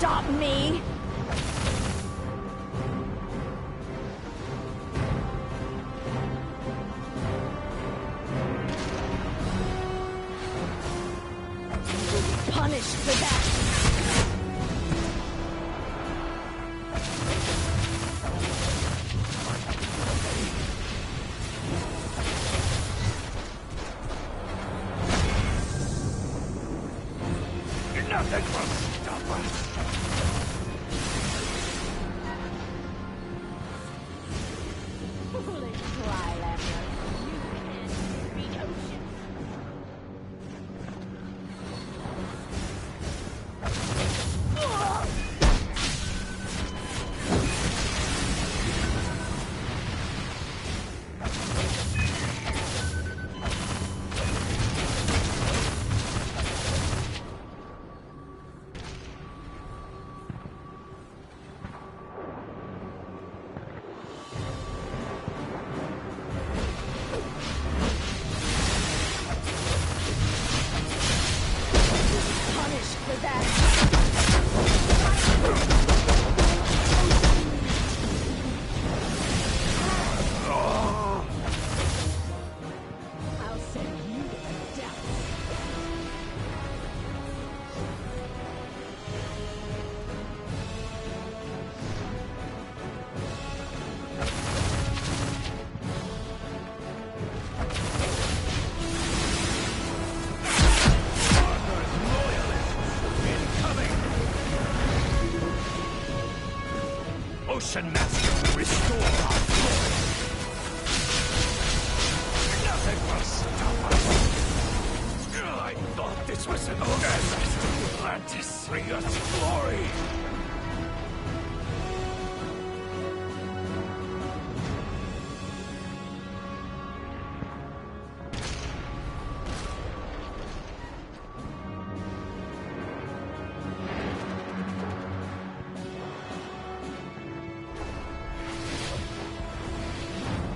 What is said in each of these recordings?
stop me! You will be punished for that! Nothing will stop us. Foolish Flylander, you can't reach ocean. For that. I'll send you to the depths. Ocean Master, restore our glory! Nothing will stop us! I thought this was an Master Atlantis! Bring us glory!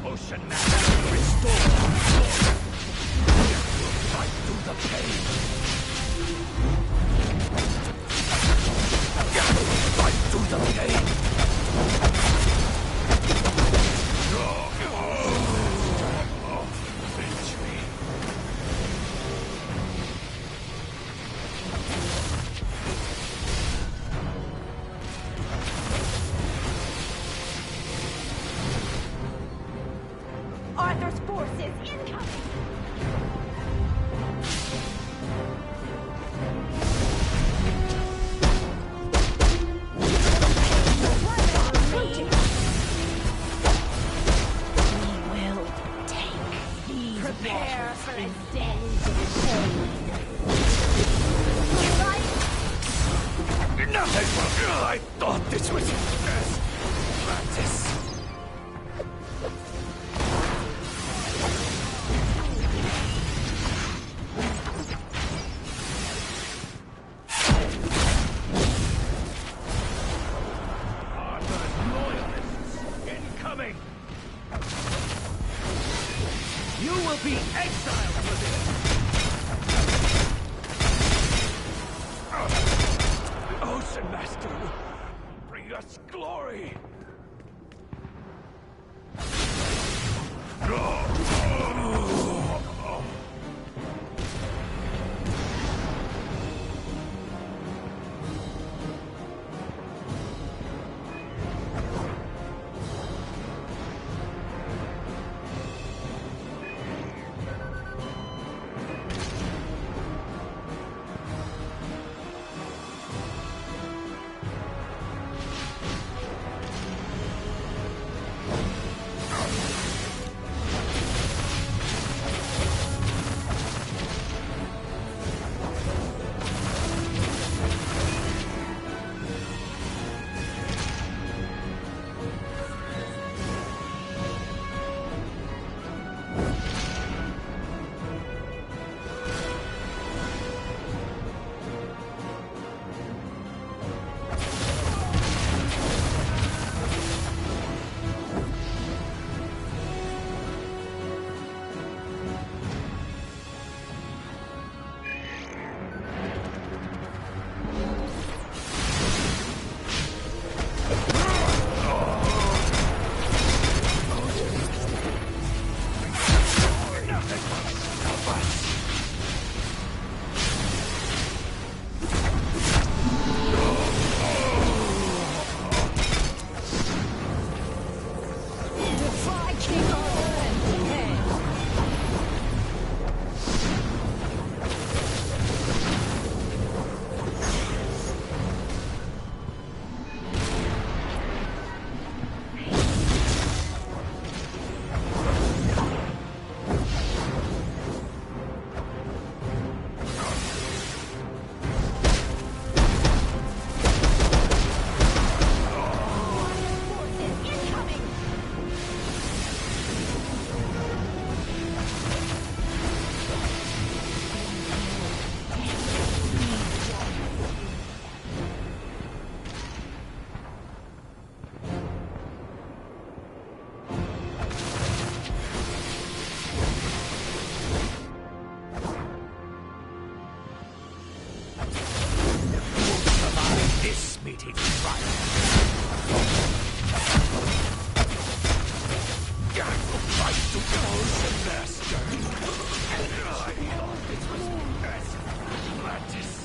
Ocean Master, restore our glory! We'll fight through the pain! Fight through the pain! Victory! Arthur's forces incoming! We will take these. Prepare for a death. Nothing will... I thought this was... Atlantis. Incoming! You will be exiled for this! The Ocean Master will bring us glory! awaiting trial. I will fight to close the master. I thought this was Atlantis.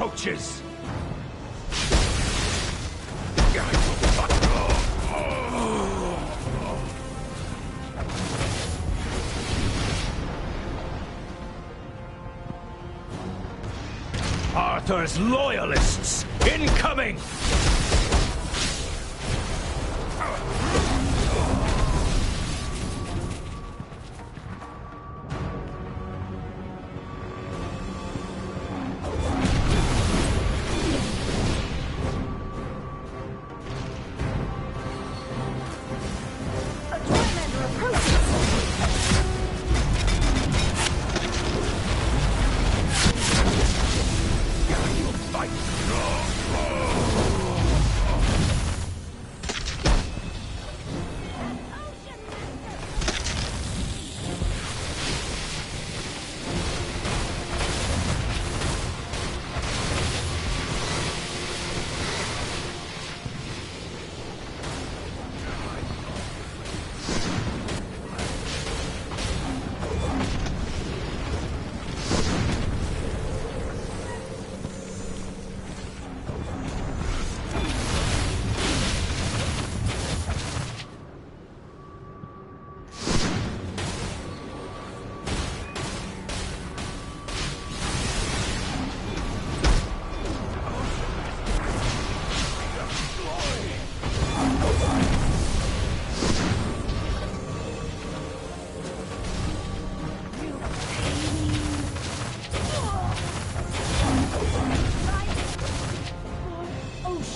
approaches. Arthur's loyalists incoming!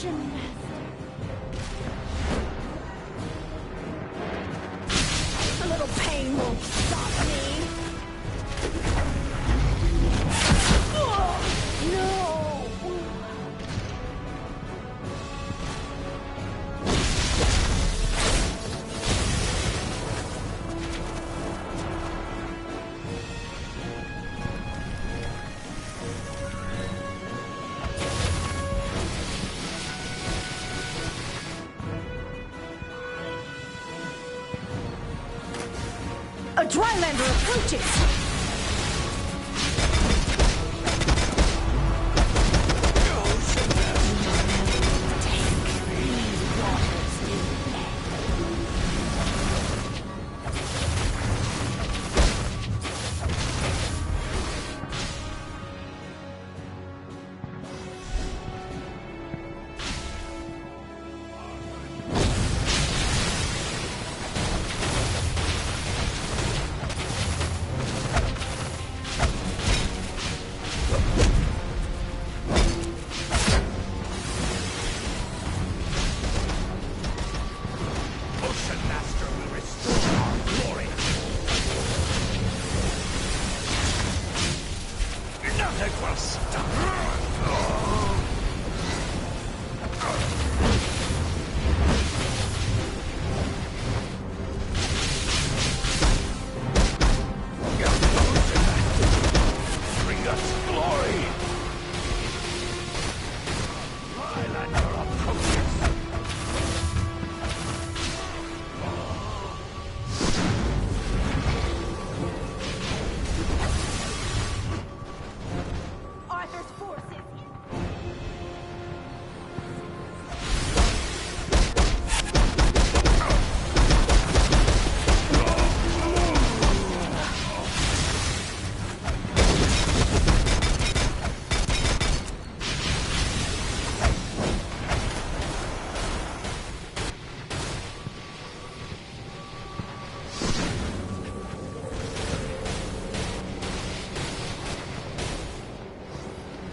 Ocean Master. A little pain won't stop me. No! A Drylander approaches!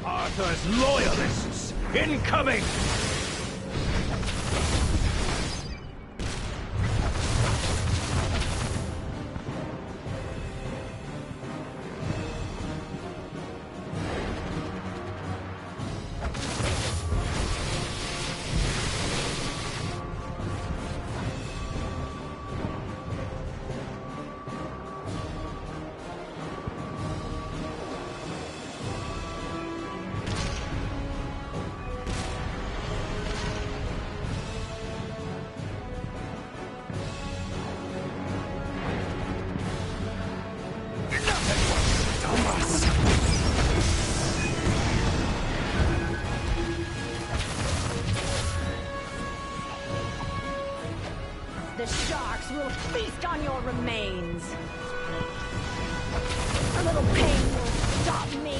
Arthur's loyalists incoming! The sharks will feast on your remains. A little pain will stop me.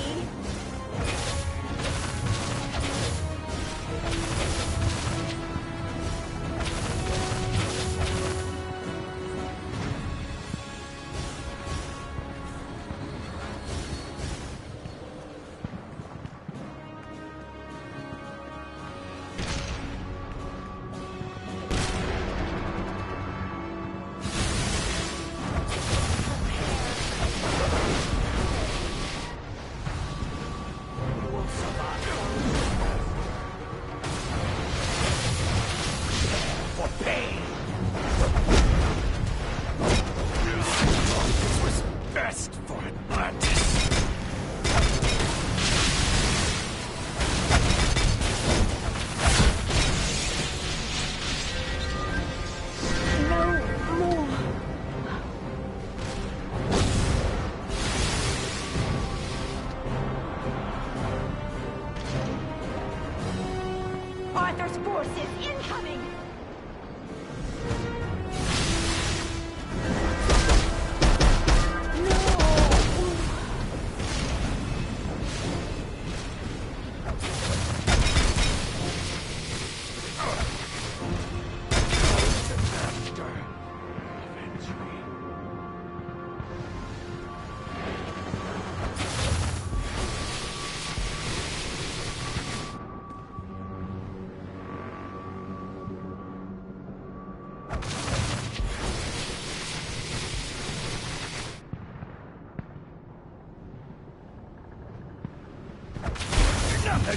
You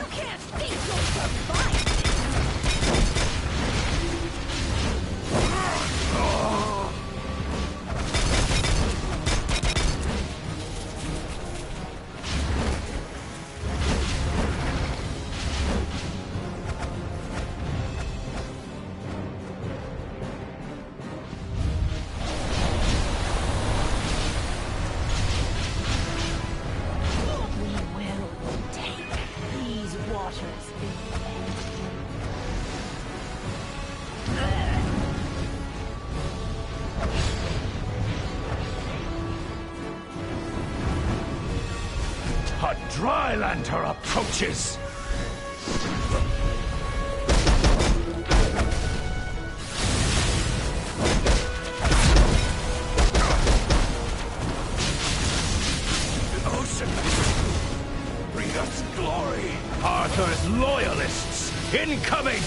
can't think you'll survive this! A Drylander approaches! Ocean, bring us glory! Arthur's loyalists incoming!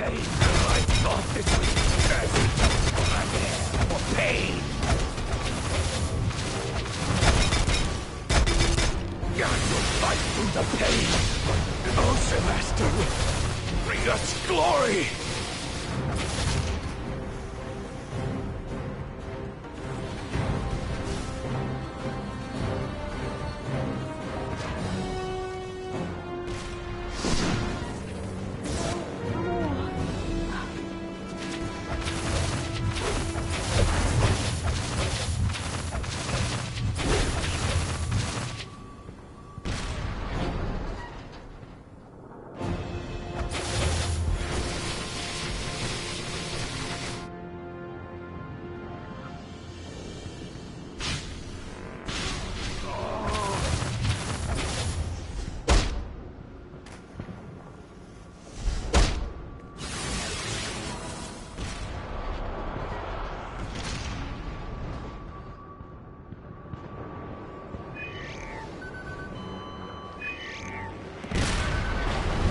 I thought this was pain. God will fight through the pain. Ocean Master will bring us glory.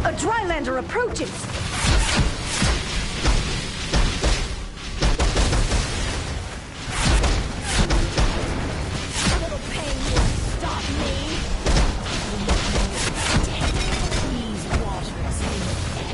A Drylander approaches! A little pain will stop me! Take these waters instead.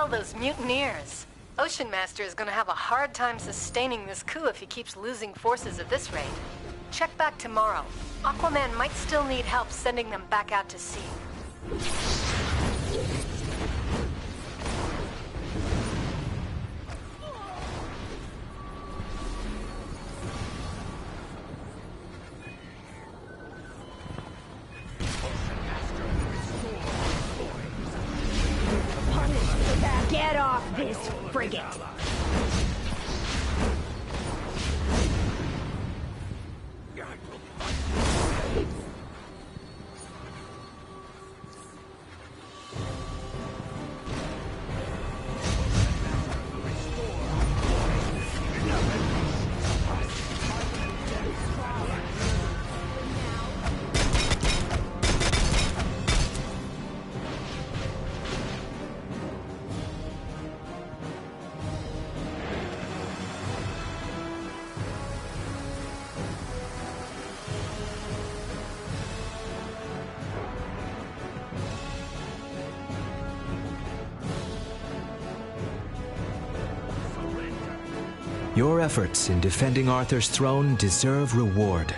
kill those mutineers. Ocean Master is gonna have a hard time sustaining this coup if he keeps losing forces at this rate. Check back tomorrow. Aquaman might still need help sending them back out to sea. Get off this frigate! Your efforts in defending Arthur's throne deserve reward.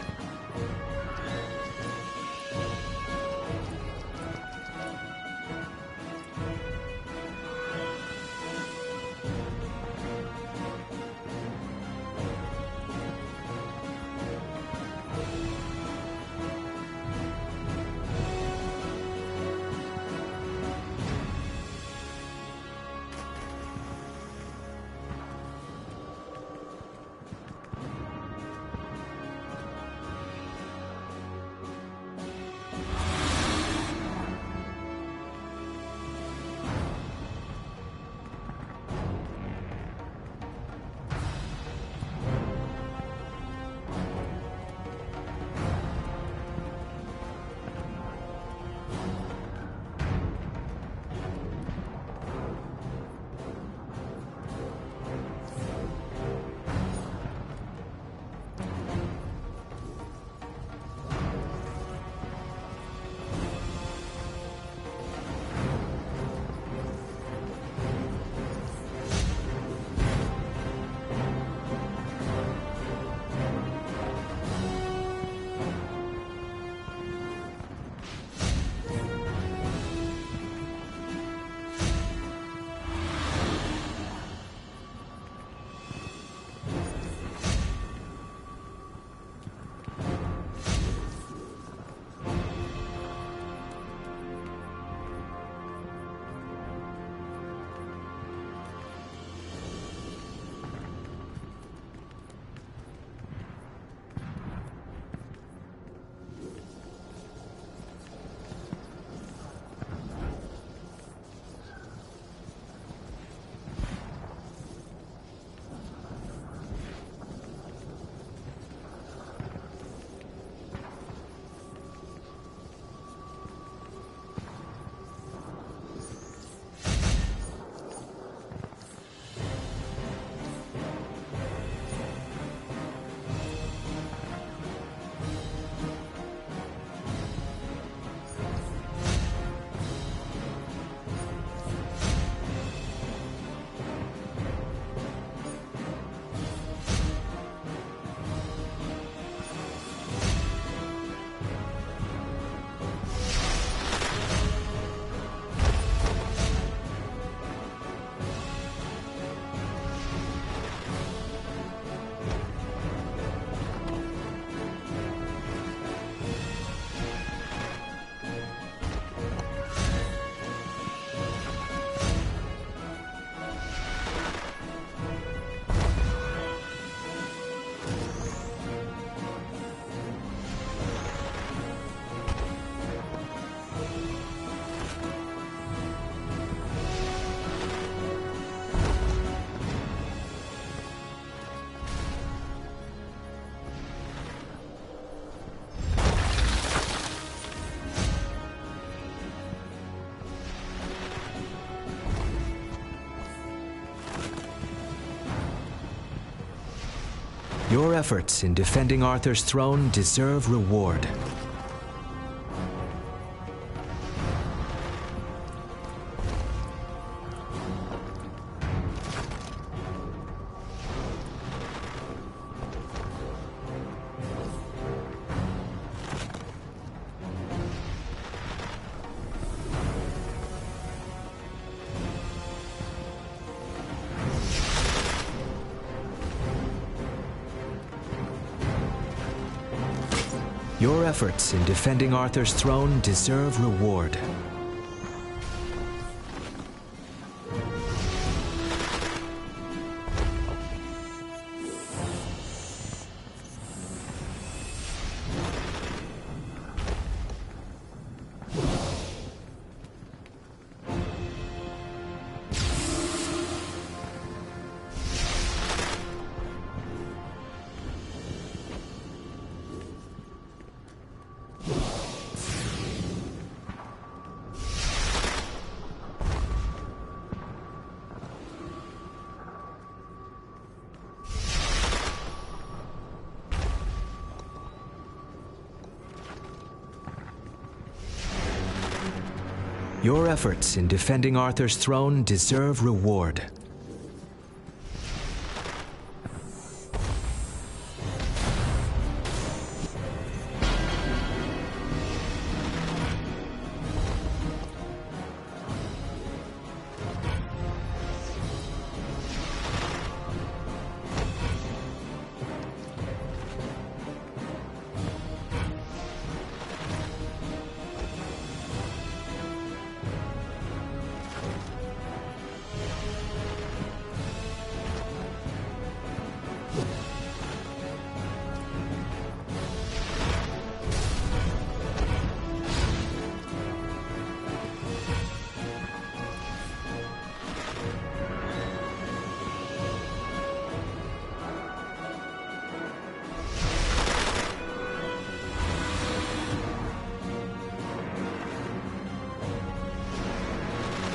Your efforts in defending Arthur's throne deserve reward. Your efforts in defending Arthur's throne deserve reward. Your efforts in defending Arthur's throne deserve reward.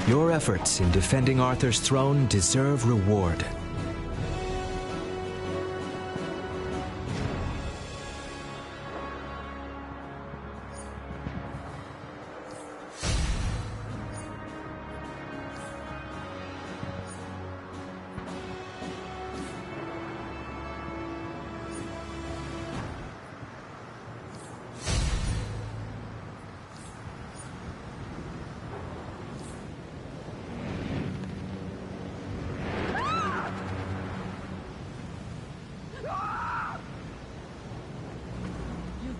Your efforts in defending Arthur's throne deserve reward.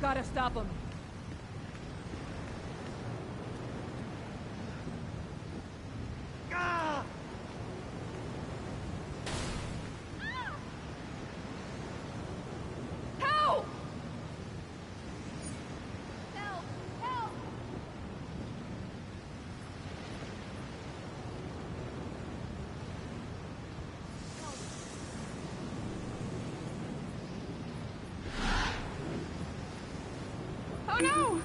Gotta stop him. Help! Help! Help! Oh no!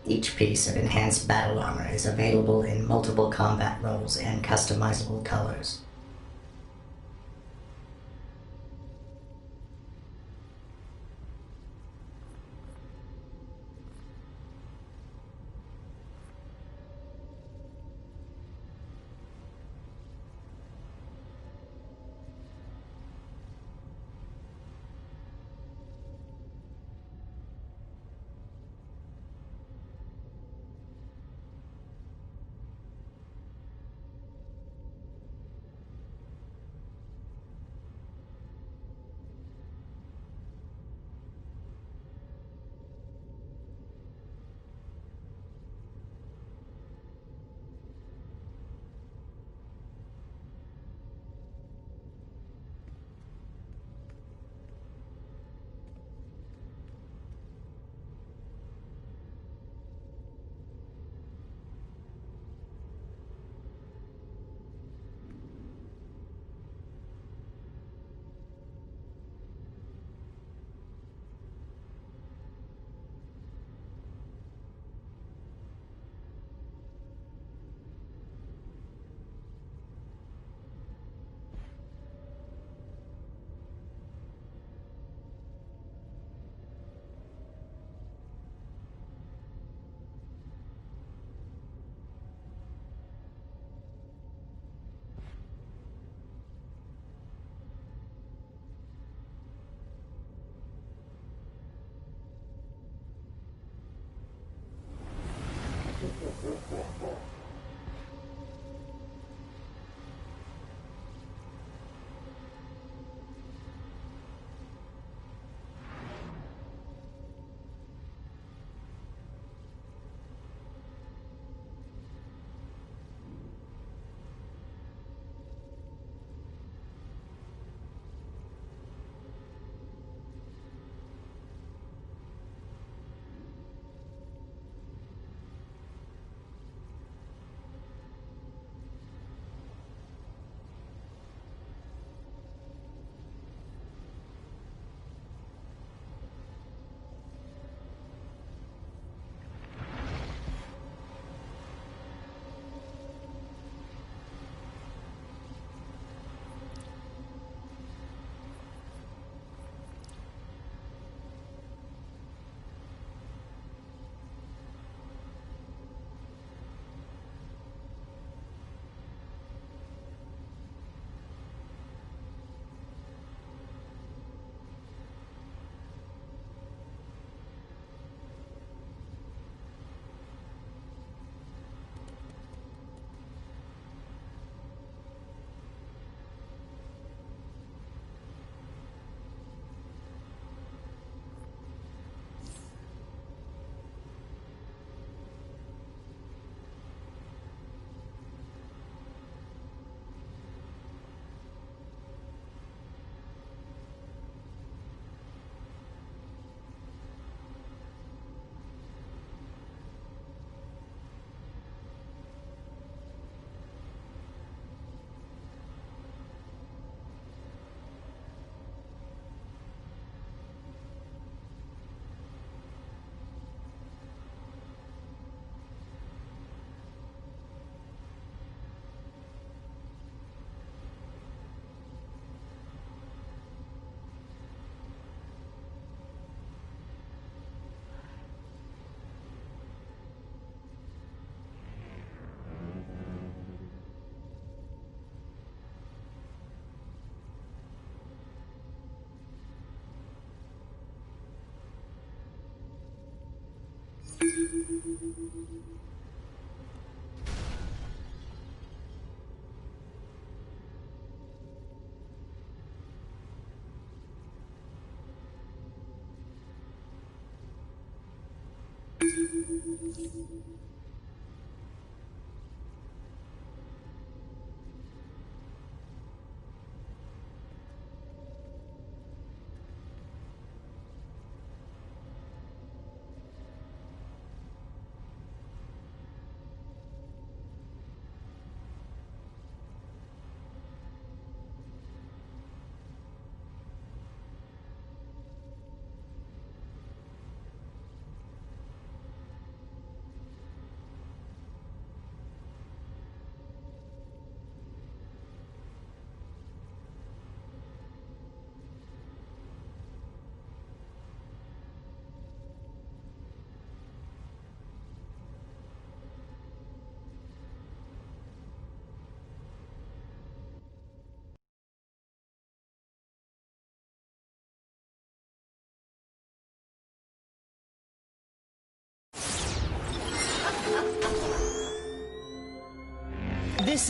Each piece of enhanced battle armor is available in multiple combat roles and customizable colors.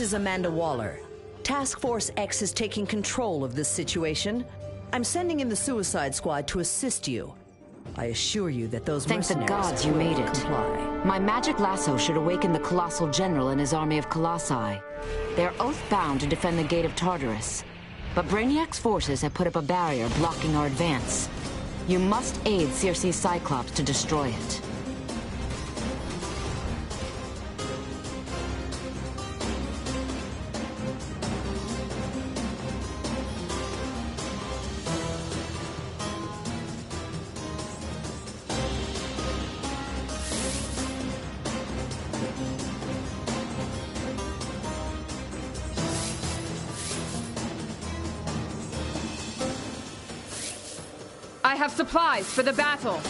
This is Amanda Waller. Task Force X is taking control of this situation. I'm sending in the Suicide Squad to assist you. I assure you that those Thank the mercenaries gods you will made it. comply. My magic lasso should awaken the Colossal General and his army of Colossi. They are oath-bound to defend the Gate of Tartarus. But Brainiac's forces have put up a barrier blocking our advance. You must aid Circe's Cyclops to destroy it. I have supplies for the battle.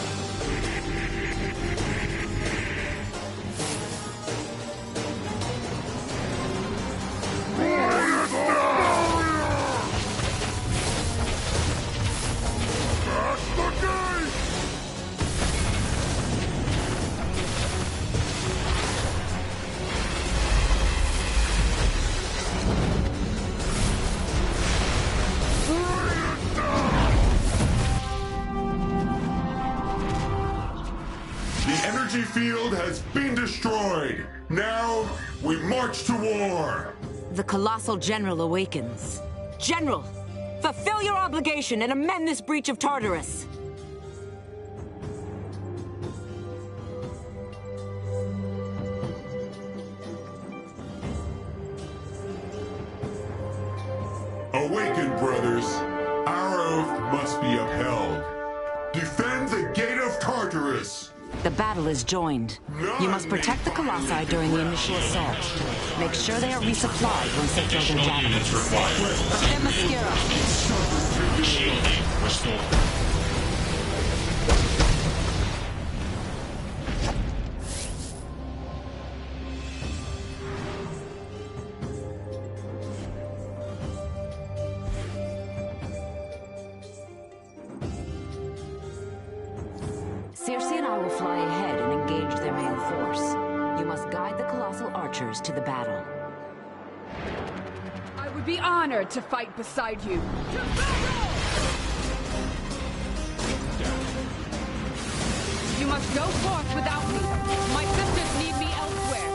energy field has been destroyed. Now, we march to war. The Colossal General awakens. General, fulfill your obligation and amend this breach of Tartarus. Awaken, brothers. Our oath must be upheld. Defend the Gate of Tartarus. The battle is joined. You must protect the Colossi during the initial assault. Make sure they are resupplied once they throw their javelins. Prepare Mascara. Shielding restored. Circe and I will fly ahead and engage their main force. You must guide the colossal archers to the battle. I would be honored to fight beside you. To battle! You must go forth without me. My sisters need me elsewhere.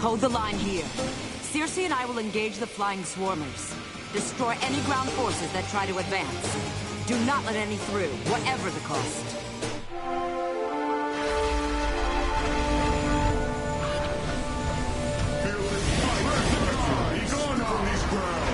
Hold the line here. Circe and I will engage the flying swarmers. Destroy any ground forces that try to advance. Do not let any through, whatever the cost. Be gone from these grounds.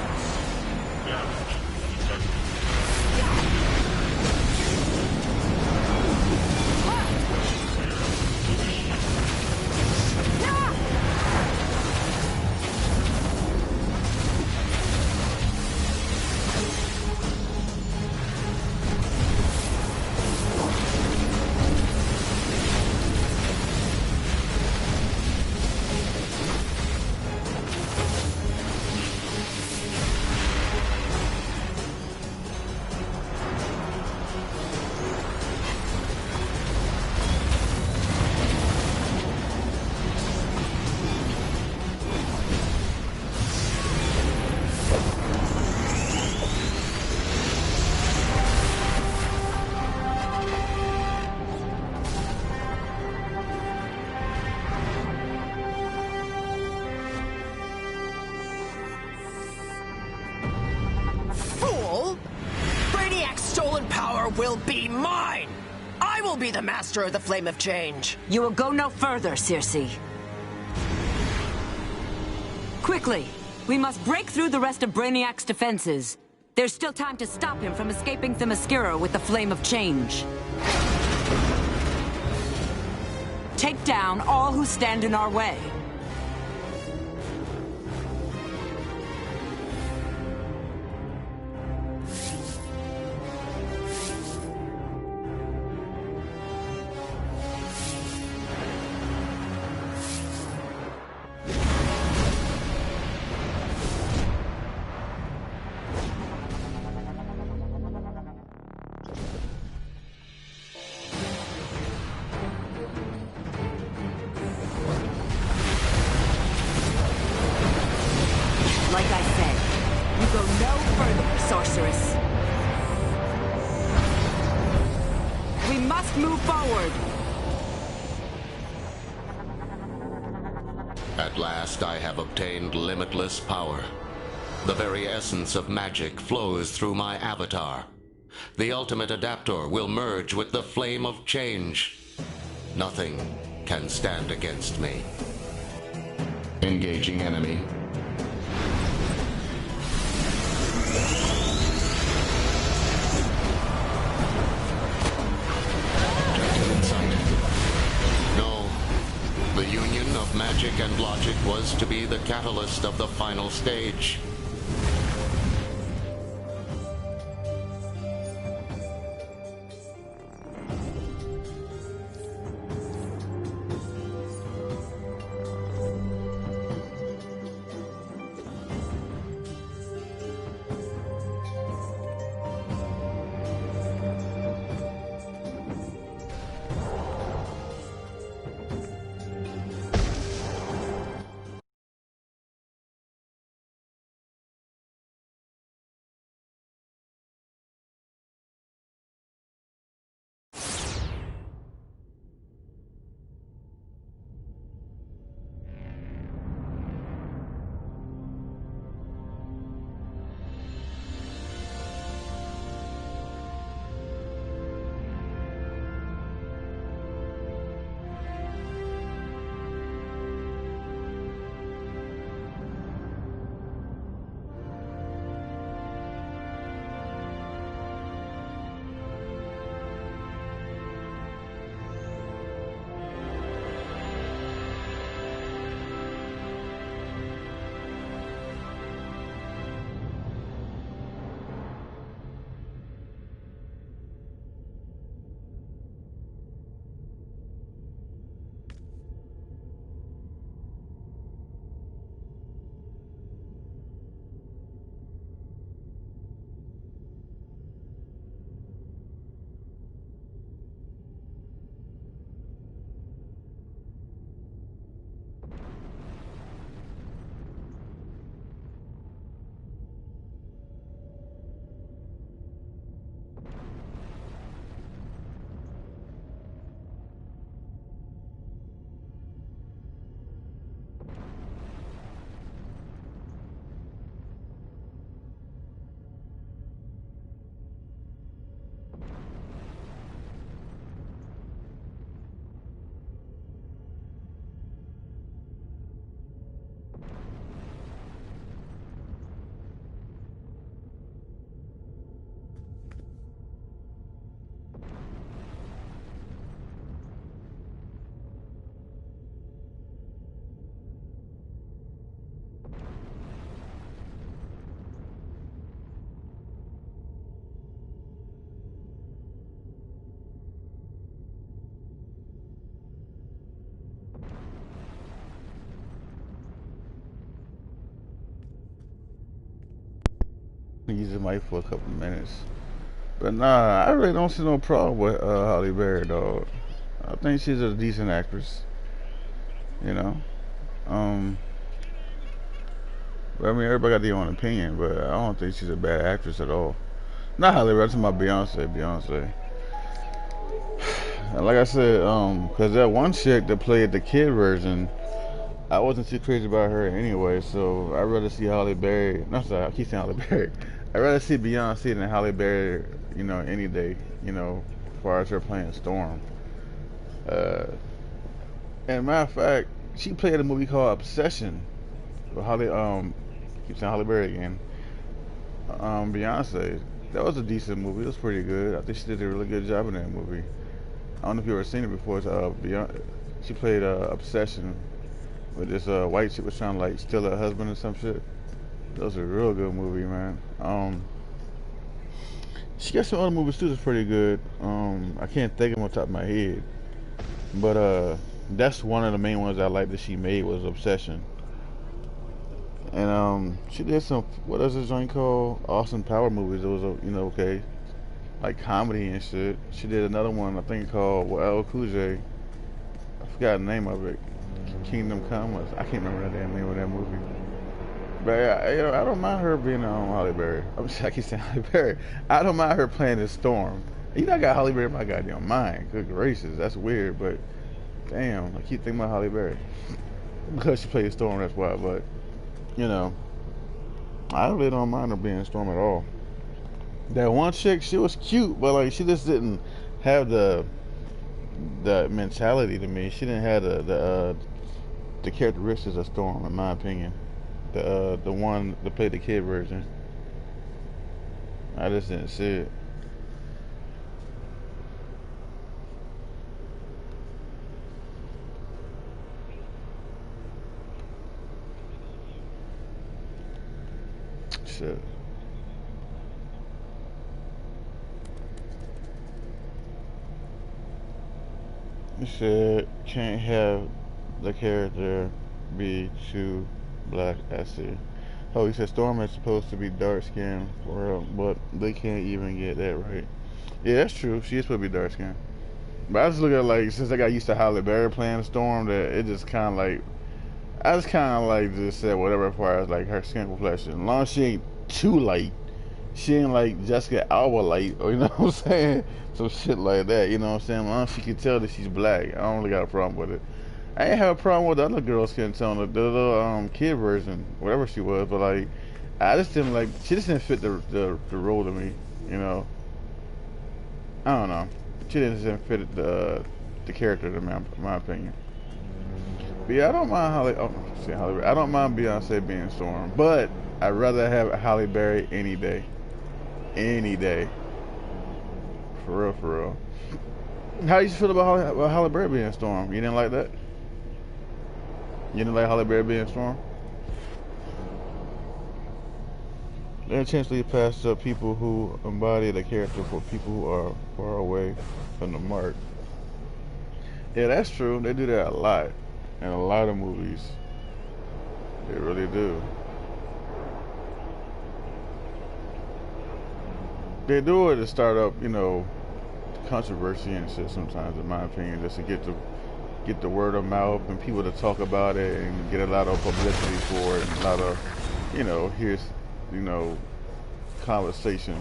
power will be mine! I will be the master of the Flame of Change! You will go no further, Circe. Quickly! We must break through the rest of Brainiac's defenses. There's still time to stop him from escaping Themyscira with the Flame of Change. Take down all who stand in our way. Like I said, you go no further, sorceress. We must move forward. At last I have obtained limitless power. The very essence of magic flows through my avatar. The ultimate adaptor will merge with the Flame of Change. Nothing can stand against me. Engaging enemy. The union of magic and logic was to be the catalyst of the final stage. Use the mic for a couple of minutes, but nah, I really don't see no problem with Halle Berry, dog. I think she's a decent actress, you know. But I mean, everybody got their own opinion, but I don't think she's a bad actress at all. Not Halle Berry, I'm talking about Beyonce. And like I said, cause that one chick that played the kid version, I wasn't too crazy about her anyway, so I'd rather see Halle Berry. No, sorry, I keep saying Halle Berry. I'd rather see Beyonce than Halle Berry you know, any day, you know, as far as her playing Storm. And matter of fact, she played a movie called Obsession with keep saying Holly Berry again. Beyonce. That was a decent movie. It was pretty good. I think she did a really good job in that movie. I don't know if you've ever seen it before. It's Beyonce. She played Obsession with this white chick was trying to like steal her husband or some shit. That was a real good movie, man. She got some other movies too that's pretty good. I can't think of them on top of my head, but that's one of the main ones I like that she made was Obsession. And she did some, what is this joint called? Austin Power movies. It was you know, okay, like comedy and shit. She did another one I think called L. Cool J. I forgot the name of it. Kingdom Come. I can't remember the damn name of that movie. But yeah, you know, I don't mind her being on Halle Berry. I keep saying Halle Berry. I don't mind her playing this Storm. You know, I got Halle Berry in my goddamn mind. Good gracious, that's weird. But damn, I keep thinking about Halle Berry because she played Storm. That's why. But you know, I really don't mind her being Storm at all. That one chick, she was cute, but like she just didn't have the mentality to me. She didn't have the characteristics of Storm, in my opinion. The one that played the kid version, I just didn't see it. Shit. You said can't have the character be too black. I see. Oh, he said Storm is supposed to be dark skinned for real, but they can't even get that right. Yeah, that's true. She is supposed to be dark skinned. But I just look at like since I got used to Halle Berry playing Storm, that it just kind of like I just kind of like just said whatever as far as like her skin complexion. As long as she ain't too light, she ain't like Jessica Alba light, or you know what I'm saying, some shit like that. You know what I'm saying? As long as she can tell that she's black, I don't really got a problem with it. I ain't have a problem with the other girl's skin tone, the little kid version, whatever she was. But like, I just didn't like. She just didn't fit the role to me. You know. I don't know. She didn't fit the character to me, in my opinion. But yeah, I don't mind Halle. I don't mind Beyonce being Storm, but I'd rather have Halle Berry any day. Any day. For real, for real. How you feel about Halle Berry being Storm? You didn't like that? You didn't like Halle Berry being Storm? They intentionally passed up people who embody the character for people who are far away from the mark. Yeah, that's true. They do that a lot in a lot of movies. They really do. They do it to start up, you know, controversy and shit sometimes, in my opinion, just to get the word of mouth and people to talk about it and get a lot of publicity for it and a lot of, you know, here's, you know, conversation.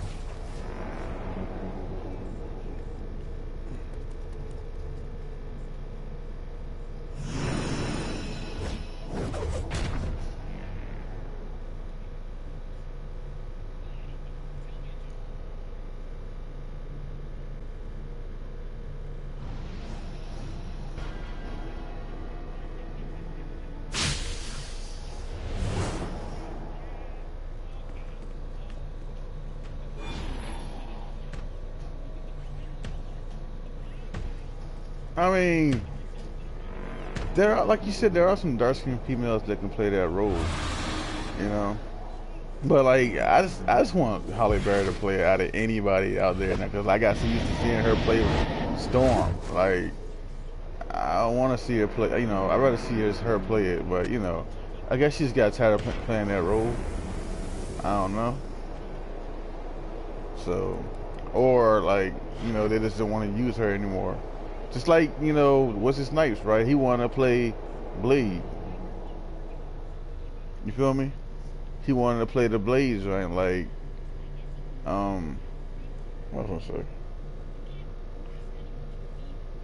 I mean, there are, like you said, there are some dark-skinned females that can play that role, you know. But like, I just want Halle Berry to play it out of anybody out there, because I got so used to seeing her play Storm. Like, I want to see her play. You know, I'd rather see her play it. But you know, I guess she's got tired of playing that role. I don't know. So, or like, you know, they just don't want to use her anymore. Just like, you know, Wesley Snipes, right? He wanted to play Blade. You feel me? He wanted to play the Blades, right? Like, what was I gonna say?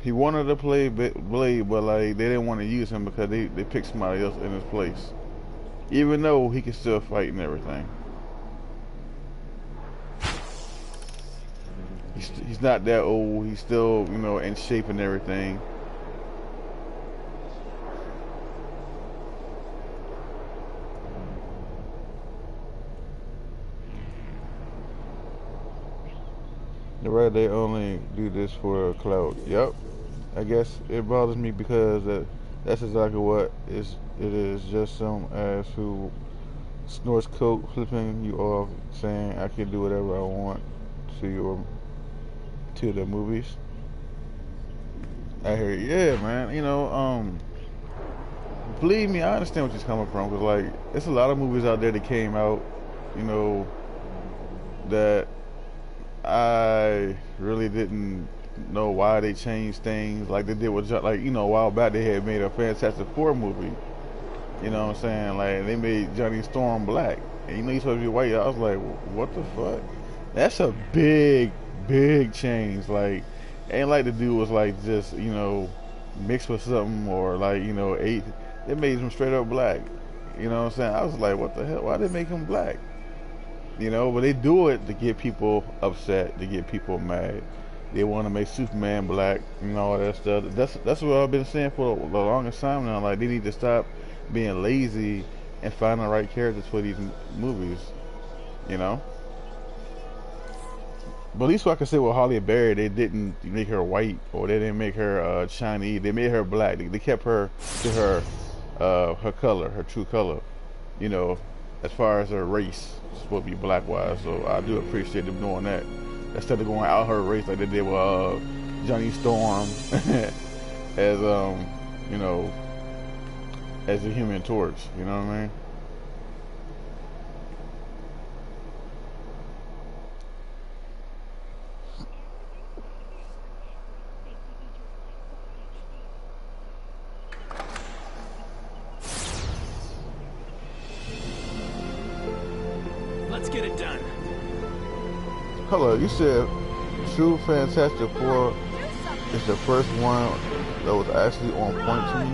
He wanted to play Blade, but like they didn't want to use him because they picked somebody else in his place, even though he could still fight and everything. he's not that old. He's still, you know, in shape and everything. Right, they only do this for clout. Yep. I guess it bothers me because that's exactly what it is. Just some ass who snorts coke, flipping you off, saying I can do whatever I want to the movies. I hear you. Yeah, man. You know, believe me, I understand where she's coming from. Cause like, there's a lot of movies out there that came out, you know, that I really didn't know why they changed things. Like they did with, like, you know, a while back they had made a Fantastic Four movie. You know what I'm saying? Like they made Johnny Storm black, and you know he's supposed to be white. I was like, what the fuck? That's a big change. Like, ain't like the dude was like just, you know, mixed with something or like, you know, ate. They made him straight up black. You know what I'm saying? I was like, what the hell? Why they make him black? You know, but they do it to get people upset, to get people mad. They want to make Superman black and all that stuff. That's what I've been saying for the longest time now. Like, they need to stop being lazy and find the right characters for these movies. You know? But at least what I can say with Halle Berry, they didn't make her white or they didn't make her Chinese. They made her black. They kept her to her color, her true color. You know, as far as her race, it's supposed to be black wise. So I do appreciate them doing that instead of going out her race like they did with Johnny Storm as you know, as a Human Torch. You know what I mean? Let's get it done. Hello, you said True Fantastic Four is the first one that was actually on point to me.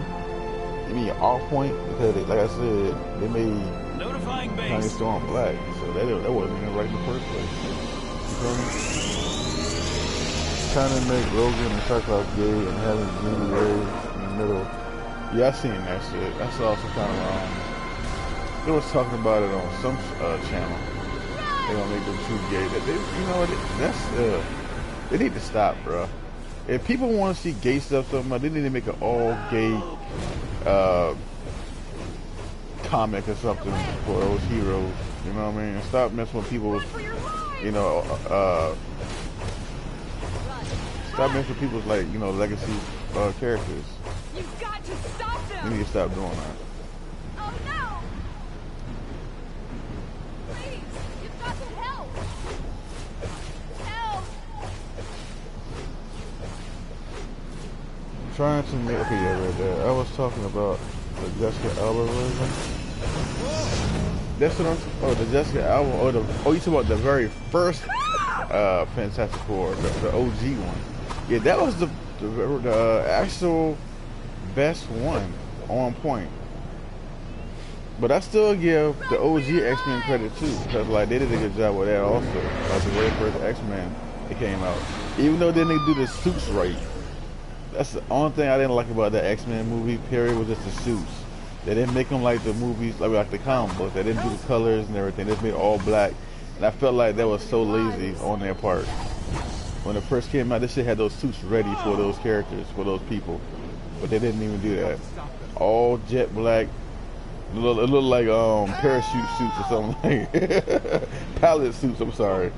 You mean off point? Because they, like I said, they made Johnny Storm black, so that wasn't even right in the first place. You feel me? Trying to make Logan and Cyclops gay and having Jean Grey in the middle. Yeah, I seen that shit. That's also kind of they was talking about it on some channel. They gonna make them too gay. You know, that's they need to stop, bro. If people want to see gay stuff, they need to make an all gay comic or something for those heroes. You know what I mean? And stop messing with people's, you know, stop messing with people's, like, you know, legacy characters. You've got to stop them. You need to stop doing that. Oh no! Please, you've got to help. Help! I'm trying to make, okay, yeah, right there. I was talking about the Jessica Alba version. That's what I'm, the Jessica Alba, you talking about the very first Fantastic Four, the OG one. Yeah, that was the actual best one, on point. But I still give the OG X-Men credit too, because like they did a good job with that also. Like the very first X-Men that came out, even though they didn't do the suits right. That's the only thing I didn't like about the X-Men movie period, was just the suits. They didn't make them like the movies, like the comic books. They didn't do the colors and everything. They just made it all black, and I felt like that was so lazy on their part. When it first came out, this shit had those suits ready for those characters, for those people, but they didn't even do that. All jet black. It looked like parachute suits or something, like pallet suits. I'm sorry,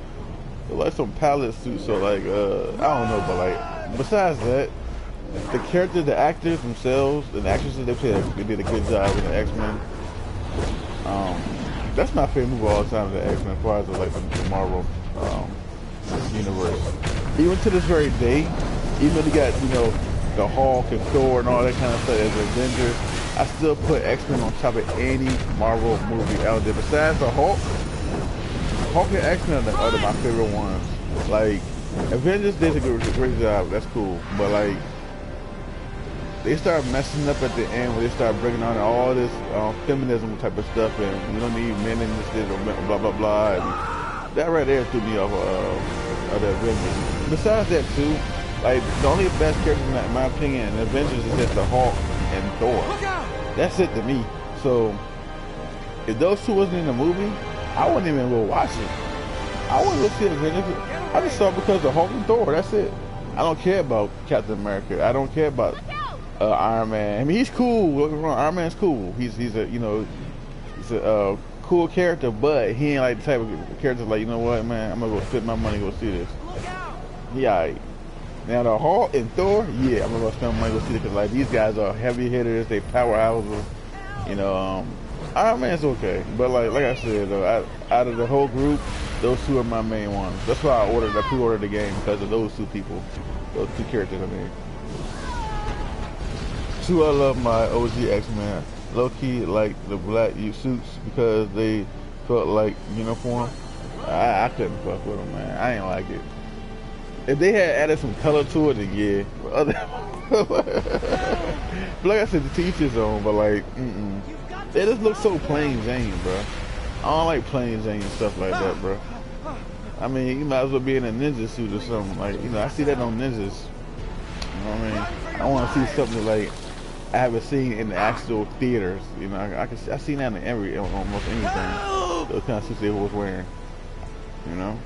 like some pallet suits. So like I don't know, but like besides that, the characters, the actors themselves, and the actresses, they did a good job with the X-Men. That's my favorite movie of all time, the X-Men, as far as like the Marvel universe. Even to this very day, even though they got, you know, the Hulk and Thor and all that kind of stuff as Avengers, I still put X-Men on top of any Marvel movie out there. Besides the Hulk and X-Men are my favorite ones. Like, Avengers did a great job, that's cool. But like, they start messing up at the end when they start bringing on all this feminism type of stuff, and we don't need men in this, or blah, blah, blah. And that right there threw me off of the Avengers. besides that too, like the only best characters in my opinion in Avengers is just the Hulk and Thor. That's it to me. So if those two wasn't in the movie, I wouldn't even go watch it. I wouldn't go see the Avengers. I just saw it because of Hulk and Thor. That's it. I don't care about Captain America. I don't care about Iron Man. I mean, he's cool. Don't get me wrong, Iron Man's cool. He's a he's a cool character, but he ain't like the type of character like, you know what, man, I'm gonna go spend my money to go see this. Yeah. Right. Now the Hulk and Thor, yeah, I'm gonna go spend my money to go see it because like these guys are heavy hitters. They powerhouses. You know, Iron Man's okay, but like I said, though, out of the whole group, those two are my main ones. That's why I pre-ordered the game because of those two people, those two characters. I mean, two, I love my OG X-Men. Low key like the black suits because they felt like uniform. I couldn't fuck with them, man. I ain't like it. If they had added some color to it, then yeah. But like I said, the teacher's on, but like, they just look so plain Jane, bro. I don't like plain Jane and stuff like that, bro. I mean, you might as well be in a ninja suit or something. Like, you know, I see that on ninjas. You know what I mean? I want to see something like I haven't seen in the actual theaters. You know, I've seen that in almost anything. Those kind of suits they was wearing. You know.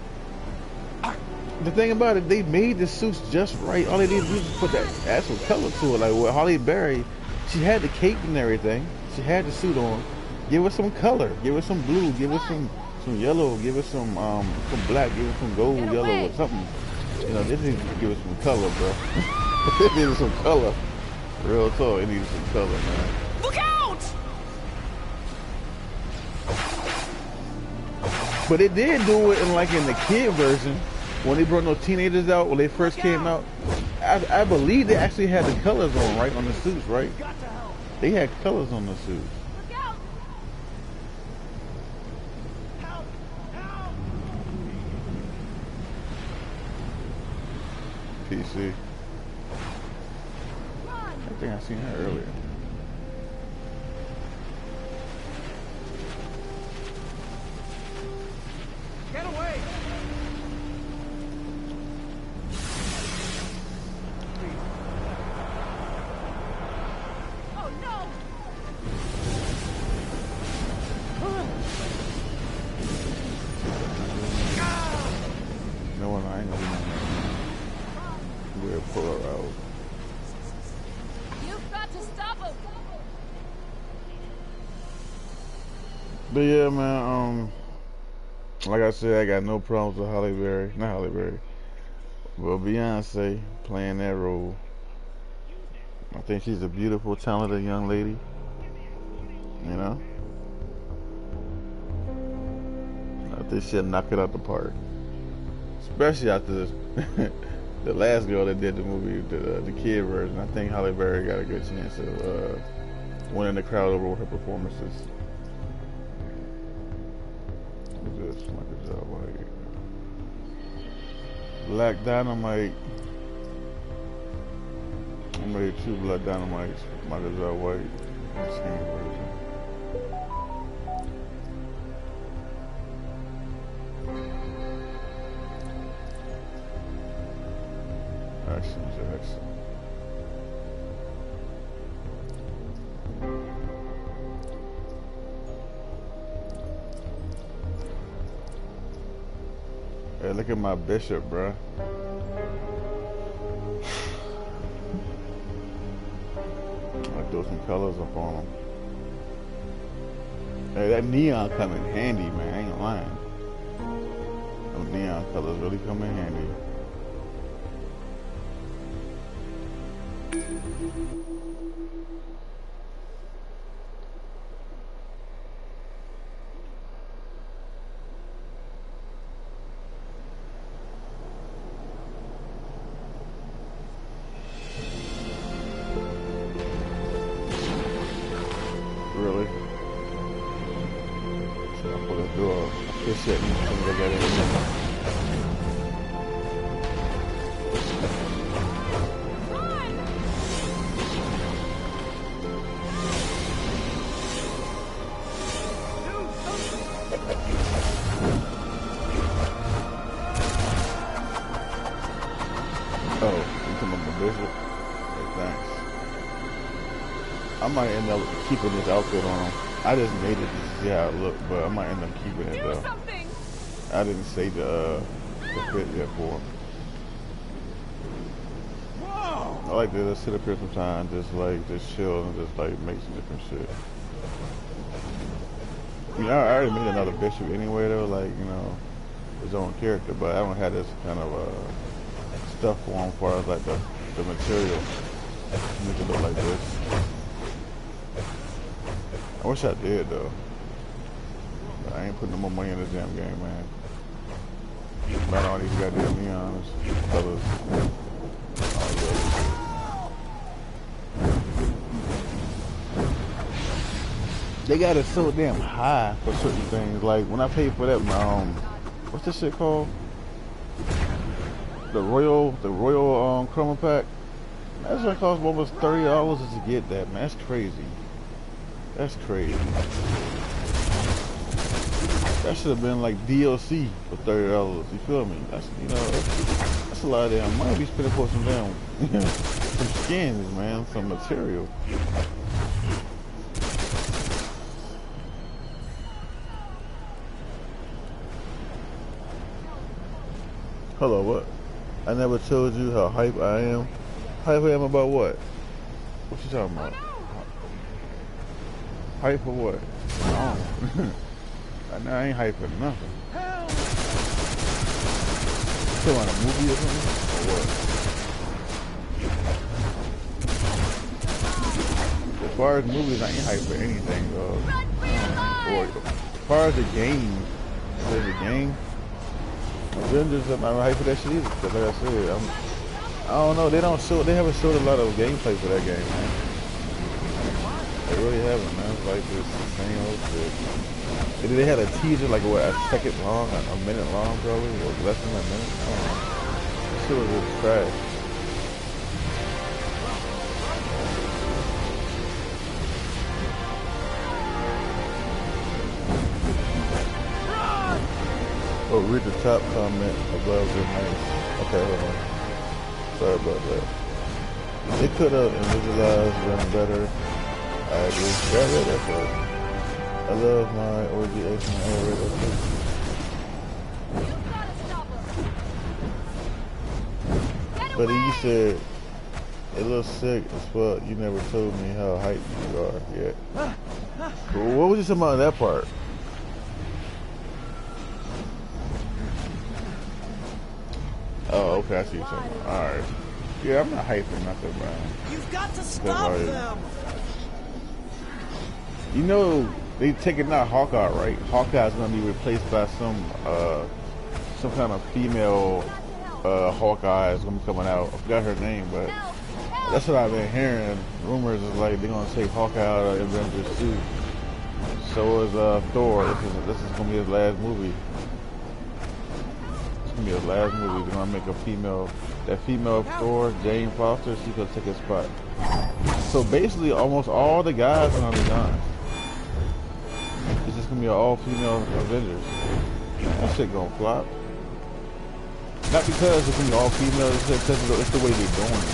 The thing about it, they made the suits just right. All they did was put that actual color to it. Like with Halle Berry, she had the cape and everything. She had the suit on. Give her some color. Give her some blue. Give her some yellow. Give her some black. Give her some gold, yellow, or something. You know, they need to give her some color, bro. They needed some color. Real talk, it needs some color, man. Look out! But they did do it in the kid version when they brought those teenagers out when they first came out. I believe they actually had the colors on, right, on the suits, right? They had colors on the suits. PC. I think I seen her earlier. Get away! Oh no! No one, I ain't gonna do nothing. We'll pull her out. You've got to stop him! But yeah, man, like I said, I got no problems with Halle Berry. Not Halle Berry, but Beyonce playing that role. I think she's a beautiful, talented young lady. You know? I think she'll knock it out the park. Especially after the last girl that did the movie, the kid version. I think Halle Berry got a good chance of winning the crowd over with her performances. What's this? Michael J. White. Black Dynamite. I made 2 Black Dynamites. Michael J. White. Same version. Action Jackson. Hey, look at my bishop, bruh. I throw some colors up on him. Hey, that neon come in handy, man. I ain't lying. Those neon colors really come in handy. Really? So I'll put a door. This shit needs to look at it. I might end up keeping this outfit on. I just made it to see how it looked, but I might end up keeping it though. I didn't say the fit yet for him. I like to just sit up here sometimes, just chill and just like make some different shit. I mean, I already made another bishop anyway though, like, you know, his own character, but I don't have this kind of stuff for him as far as like the material to make it look like this. I wish I did though. But I ain't putting no more money in this damn game, man. Not all these goddamn neons, colors. They got it so damn high for certain things. Like when I paid for that, what's this shit called? The Royal Chroma Pack. That's what it cost almost $30 to get that, man. That's crazy. That's crazy. That should have been like DLC for $30. You feel me? That's, you know, that's a lot of damn money be spending for some damn, some skins, man, some material. Hello, what? I never told you how hype I am. Hype I am about what? What you talking about? Hype for what? No. I ain't hype for nothing. You talking about a movie or something? Or what? As far as movies, I ain't hype for anything, though. Or as far as the game, Avengers, I'm not hype for that shit either. Cause like I said, I don't know. They haven't showed a lot of gameplay for that game, man. They really haven't, man. It's like this same old shit. And then they had a teaser, like what, a second long, a minute long, probably, or less than a minute. I don't know. That shit was just trash. Oh, read the top comment above the name. Okay, hold on. Sorry about that. It could have visualized them better. I agree. Yeah, that's right. I love my OG X-Men already. But he said, it looks sick as fuck. You never told me how hyped you are yet. Cool. What was you talking about in that part? Oh, okay, I see what you're saying. Alright. Yeah, I'm not hyping nothing, man. You've got to stop them! You know, they taking out Hawkeye, right? Hawkeye's gonna be replaced by some kind of female Hawkeye is gonna be coming out. I forgot her name, but that's what I've been hearing. Rumors is like they're gonna take Hawkeye out of Avengers 2. So is Thor. This is gonna be his last movie. Be his last movie. They're gonna make a female, that female Thor, Jane Foster, she's gonna take his spot. So basically almost all the guys are gonna be gone. It's just gonna be an all-female Avengers. That shit gonna flop. Not because it's gonna be all-female, it's just because it's the way they're doing it.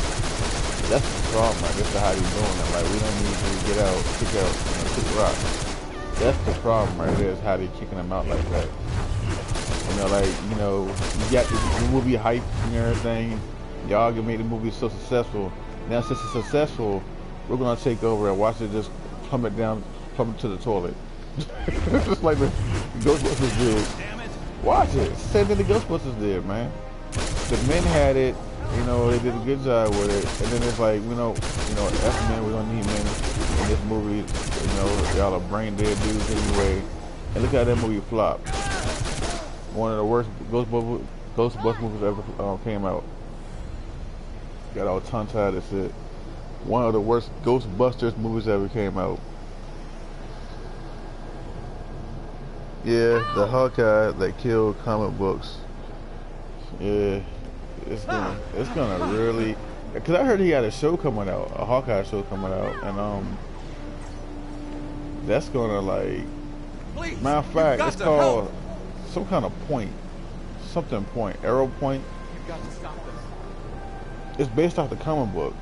That's the problem, like, that's how they're doing it. Like, we don't need to get out, kick out, kick rocks. That's the problem right there, is how they're kicking them out like that. You know, like, you know, you got the movie hype and everything. Y'all can make the movie so successful. Now, since it's successful, we're gonna take over and watch it just plummet to the toilet. Just like the Ghostbusters did. Watch it. Same thing the Ghostbusters did, man. The men had it. You know, they did a good job with it. And then it's like, you know, F-Men, we're gonna need men in this movie. You know, y'all are brain dead dudes anyway. And look how that movie flopped. One of the worst Ghostbusters movies ever came out. Got all tongue-tied and shit. One of the worst Ghostbusters movies ever came out. Yeah, the Hawkeye that killed comic books. Yeah, it's gonna really. Cause I heard he had a show coming out, a Hawkeye show coming out, and that's gonna like. Matter of fact, it's called. Some kind of something point, arrow point. You've got to stop this. It's based off the comic book.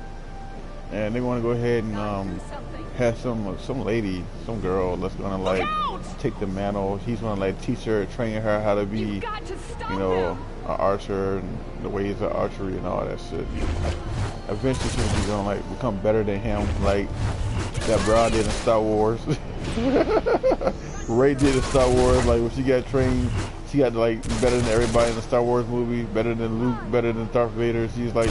and they want to go ahead and have some lady, some girl that's gonna like take the mantle. He's gonna like teach her, train her how to be, you know, an archer and the ways of archery and all that shit. Eventually, she's gonna like become better than him, like that bro did in Star Wars. Ray did in Star Wars. Like when she got trained, she got like better than everybody in the Star Wars movie, better than Luke, better than Darth Vader. She's like,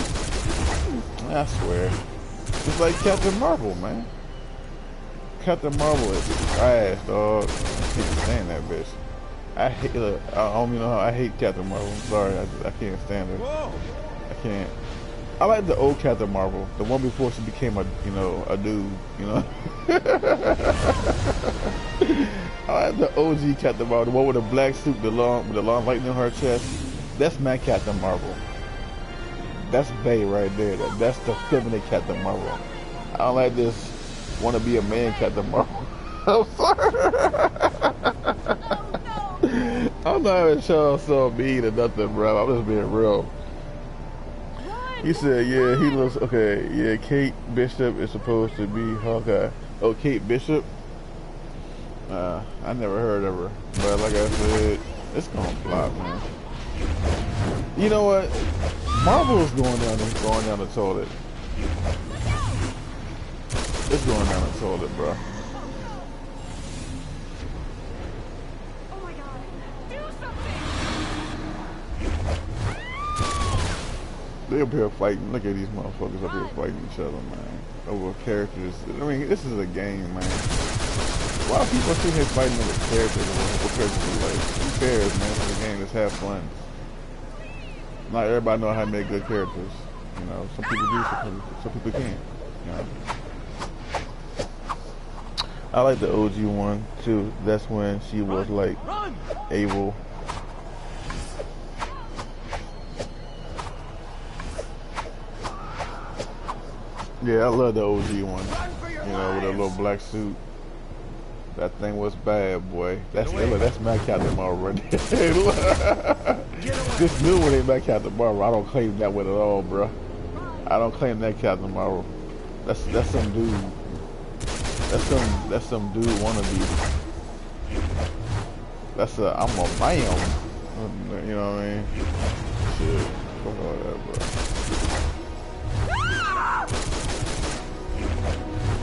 I swear, it's like Captain Marvel, man. Captain Marvel is trash, dog. I can't stand that bitch. I hate. Look, I don't even know how I hate Captain Marvel. I'm sorry, I can't stand her. I can't. I like the old Captain Marvel, the one before she became a, you know, a dude, you know. I like the OG Captain Marvel, the one with the black suit, with the long lightning in her chest. That's my Captain Marvel. That's Bay right there. That's the feminine Captain Marvel. I don't like this want to be a man Captain Marvel. I'm sorry. I'm not even trying to so mean or nothing, bro. I'm just being real. He said, yeah, he looks, okay, yeah, Kate Bishop is supposed to be Hawkeye. Oh, Kate Bishop? I never heard of her. But like I said, it's gonna flop, man. You know what? Marvel's going down the toilet. It's going down the toilet, bro. They up here fighting. Look at these motherfuckers up here fighting each other, man. Over characters. I mean, this is a game, man. Why are people sitting here fighting over characters? Like, who cares, man? It's a game. Let's have fun. Not everybody know how to make good characters. You know, some people do, some people can't. You know. I like the OG one too. That's when she was like able. Yeah, I love the OG one. You know, with a little black suit. That thing was bad, boy. That's my Captain Marvel right there. This new one ain't my Captain Marvel. I don't claim that one at all, bro. I don't claim that Captain Marvel. That's some dude. That's some dude wannabe. I'm a man. You know what I mean? Shit. Fuck all that, bro.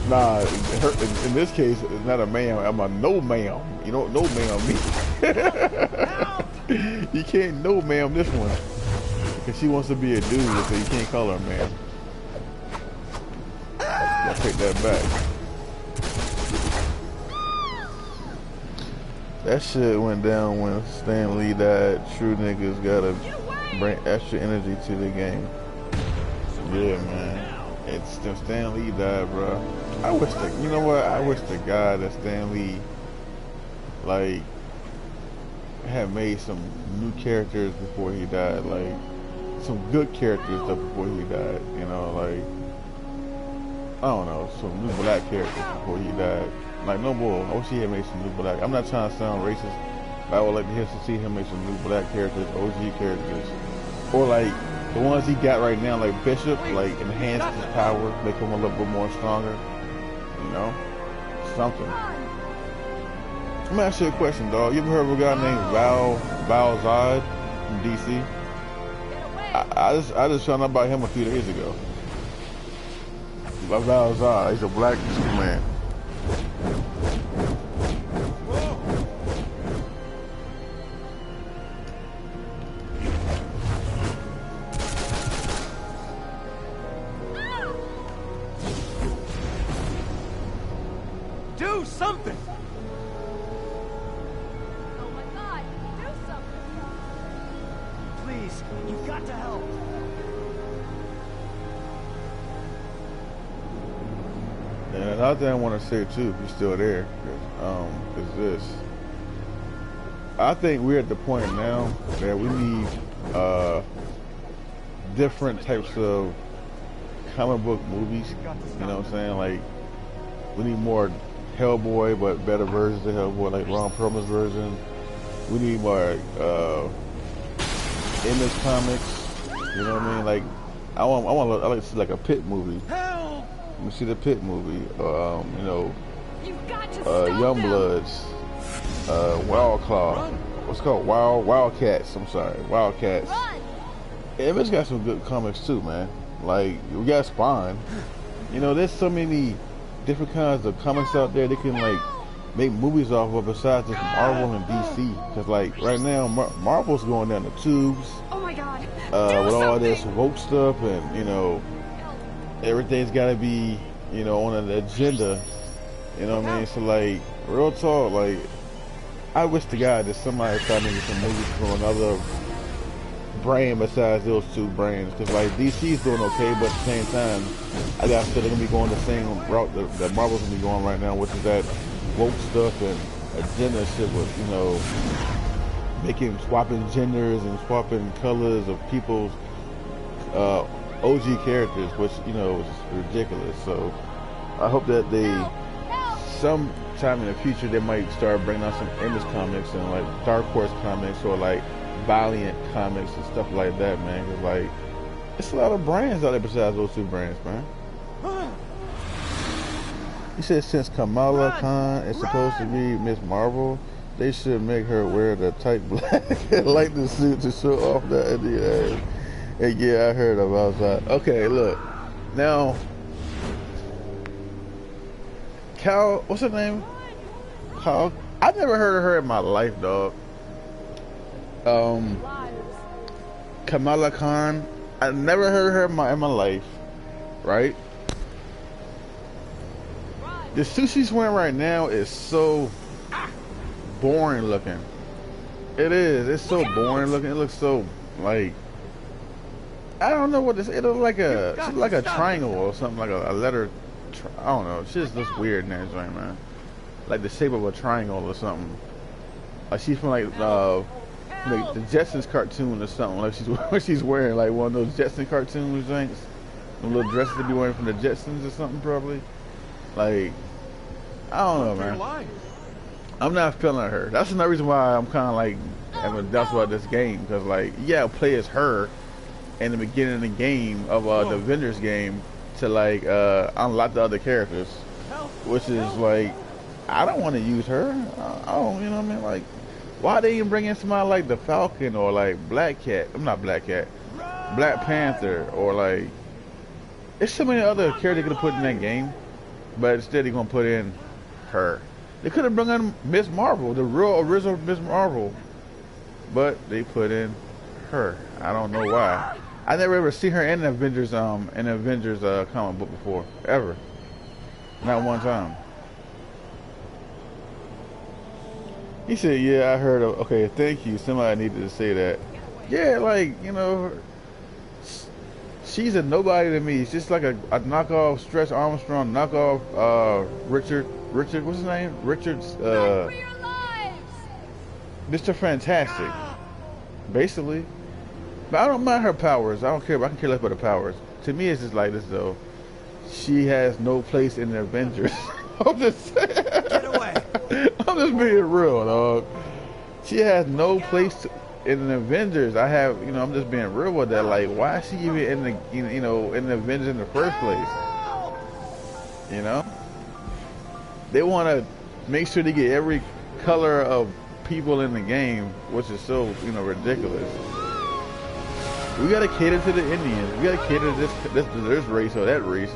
Nah, in this case, it's not a ma'am. I'm a no ma'am. You don't no ma'am me. You can't no ma'am this one. Because she wants to be a dude, so you can't call her ma'am. I'll take that back. That shit went down when Stan Lee died. True niggas gotta bring extra energy to the game. Yeah, man. It's Stan Lee died, bro. I wish you know what? I wish the guy that Stan Lee, like, had made some new characters before he died. Like, some good characters before he died. You know, like, I don't know, some new black characters before he died. Like, no bull. I wish he had made some new black. I'm not trying to sound racist, but I would like to see him make some new black characters, OG characters. Or, like, the ones he got right now, like Bishop, like, enhance his power, make him a little bit more stronger. You know? Something. Let me ask you a question, dog. You ever heard of a guy named Val Zod from DC? I just found out about him a few days ago. Val Zod, he's a black Superman. Do something! Oh my god, do something! Please, you've got to help. And another thing I want to say too, if you're still there, is this. I think we're at the point now that we need different types of comic book movies. You know what I'm saying? Like, we need more Hellboy, but better versions of Hellboy, like Ron Perlman's version. We need more Image Comics. You know what I mean? Like, I like to see like a Pit movie. Help! We see the Pit movie. You know, You've got to stop Youngbloods, Wild Claw. What's it called? Wildcats. I'm sorry, Wildcats. Yeah, it's got some good comics too, man. Like we got Spawn. You know, there's so many different kinds of comics out there they can like make movies off of besides just Marvel and DC. Because like right now, Marvel's going down the tubes. Oh my God! With all this woke stuff and you know everything's got to be you know on an agenda. You know what I mean? So like real talk, like I wish to God that somebody started making some movies from another brand besides those two brands. Because like DC's doing okay, but at the same time, I got to say they're gonna be going the same route that Marvel's gonna be going right now, which is that woke stuff and agenda shit with you know swapping genders and swapping colors of people's OG characters, which you know is ridiculous. So I hope that they sometime in the future they might start bringing out some Image comics and like Dark Horse comics or like Valiant comics and stuff like that, man. Cause like it's a lot of brands out there besides those two brands, man. He said since Kamala Khan is supposed to be Miss Marvel, they should make her wear the tight black lightning suit to show off that Indian ass. And yeah, I heard about that. Okay, look. Now, Cal, what's her name? Cal. I never heard of her in my life, dog. Kamala Khan. I never heard of her in my life, right? The suit she's wearing right now is so boring looking. It is. It's so boring looking. It looks so like I don't know what this. It looks like a triangle or something like a letter. I don't know. She just looks weird in that joint, man. Like the shape of a triangle or something. Like she's from like the Jetsons cartoon or something. Like she's wearing like one of those Jetson cartoon things. The little dresses to be wearing from the Jetsons or something probably. Like I don't know, man. I'm not feeling her. That's another reason why I'm kind of like having doubts about this game because like yeah, play as her in the beginning of the game of the Avengers game to like unlock the other characters, which is like I don't want to use her. I don't, you know what I mean? Like, why they even bring in somebody like the Falcon or like Black Panther or like there's so many other characters they could have put in that game, but instead they're gonna put in her. They could have brought in Miss Marvel, the real original Miss Marvel, but they put in her. I don't know why. I never ever seen her in an Avengers comic book before, ever. Not one time. He said, "Yeah, I heard of." Okay, thank you. Somebody needed to say that. Yeah, like you know, she's a nobody to me. It's just like a knockoff Stretch Armstrong, knockoff Richard. What's his name? Richard's Mr. Fantastic, basically. But I don't mind her powers. I don't care. I can care less about the powers. To me, it's just like this though. She has no place in the Avengers. I'm just saying. Get away. I'm just being real, dog. She has no place in the Avengers. I'm just being real with that. Like, why is she even in the, in the Avengers in the first place? You know? They want to make sure they get every color of people in the game, which is so, ridiculous. We gotta cater to the Indians. We gotta cater to this race or that race.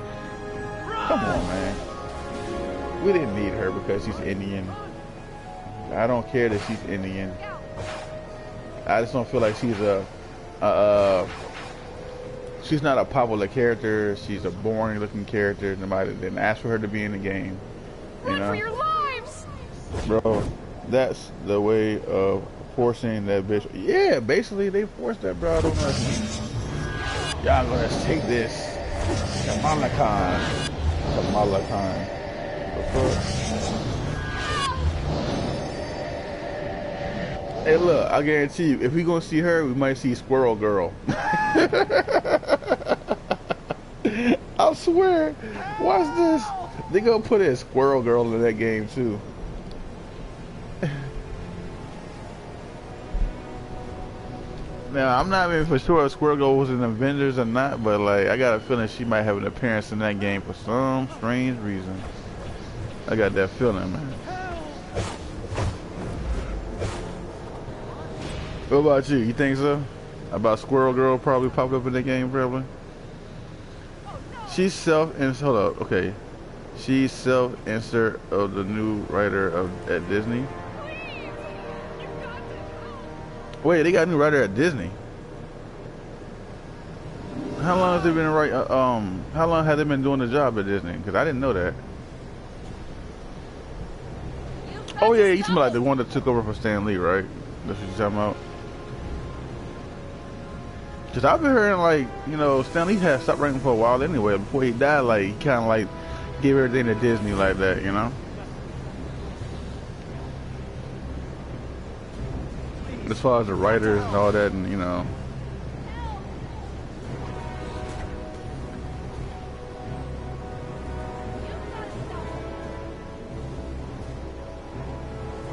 Come on, man. We didn't need her because she's Indian. I don't care that she's Indian. I just don't feel like she's she's not a popular character. She's a boring looking character. Nobody didn't ask for her to be in the game. Run for your lives! Bro, that's the way of forcing that bitch. Yeah, basically they forced that broad on us. Y'all gonna take this. Kamala Khan. The fuck? Hey look, I guarantee you, if we gonna see her, we might see Squirrel Girl. I swear. Watch this. They gonna put a Squirrel Girl in that game too. Now, I'm not even for sure if Squirrel Girl was in Avengers or not, but like I got a feeling she might have an appearance in that game for some strange reason. I got that feeling, man. What about you? You think so? About Squirrel Girl probably popped up in the game, probably? She's hold up, okay. She's self-insert of the new writer at Disney. Wait, they got a new writer at Disney. How long has they been how long have they been doing the job at Disney? Because I didn't know that. Oh yeah, you talking about like the one that took over for Stan Lee, right? That's what you're talking about. Because I've been hearing like, you know, Stan Lee had stopped writing for a while anyway. Before he died, like he kind of like gave everything to Disney like that, you know. As far as the writers and all that, and you know.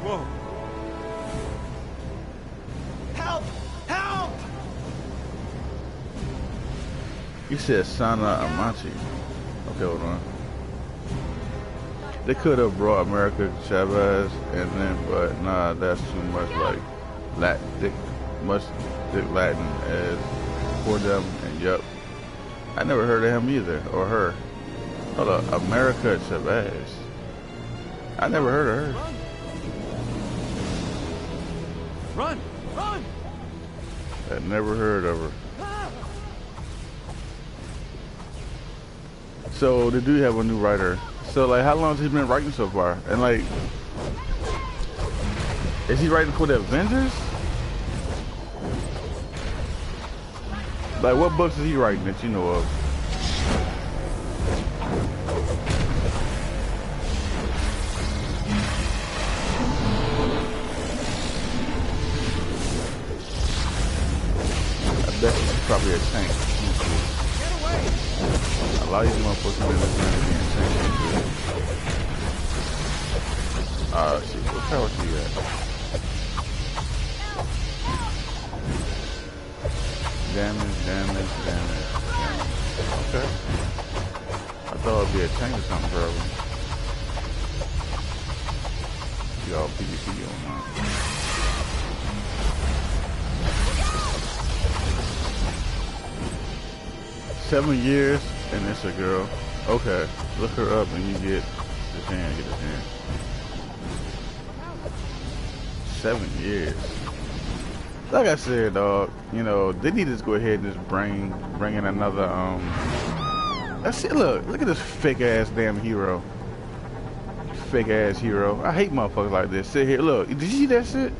Whoa. Help! Help! You said Sana Amachi. Okay, hold on. They could have brought America Chavez and then, but nah, that's too much like much thick Latin as for them, and yup. I never heard of him either, or her. Hold up, America Chavez. I never heard of her. Run! Run! I never heard of her. So they do have a new writer. So like, how long has he been writing so far? And like, is he writing for the Avengers? Like, what books is he writing that you know of? I bet it's probably a tank. Get away! A lot of these motherfuckers in this game being tanks. Shit, what power she got? Damage. Okay. I thought it'd be a tank or something, probably. Y'all PvP on that. $7 years, and it's a girl. Okay, look her up and you get the hand. 7 years. Like I said, dog, you know, they need to just go ahead and just bring in another, that's it. Look at this fake ass damn hero. Fake ass hero. I hate motherfuckers like this. Sit here, look, did you see that shit?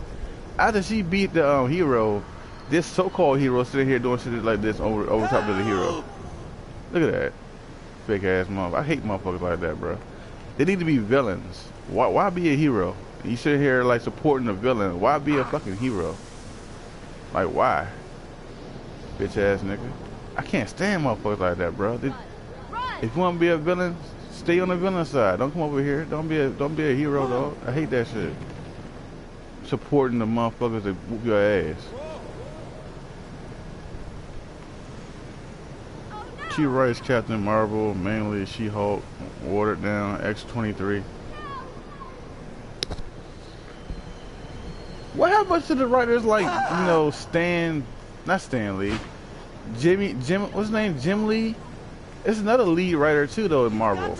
After she beat the hero, this so-called hero sitting here doing shit like this over top of the hero. Look at that. Fake ass motherfucker. I hate motherfuckers like that, bro. They need to be villains. Why be a hero? You sit here like supporting a villain. Why be a fucking hero? Like, why? Bitch ass nigga. I can't stand motherfuckers like that, bro. If you want to be a villain, stay on the villain side. Don't come over here. Don't be a hero, dog. I hate that shit. Supporting the motherfuckers that whoop your ass. She writes Captain Marvel, mainly She-Hulk, watered down, X-23. What happened to the writers like, you know, not Stan Lee, Jim, what's his name, Jim Lee? It's another lead writer too, though, in Marvel.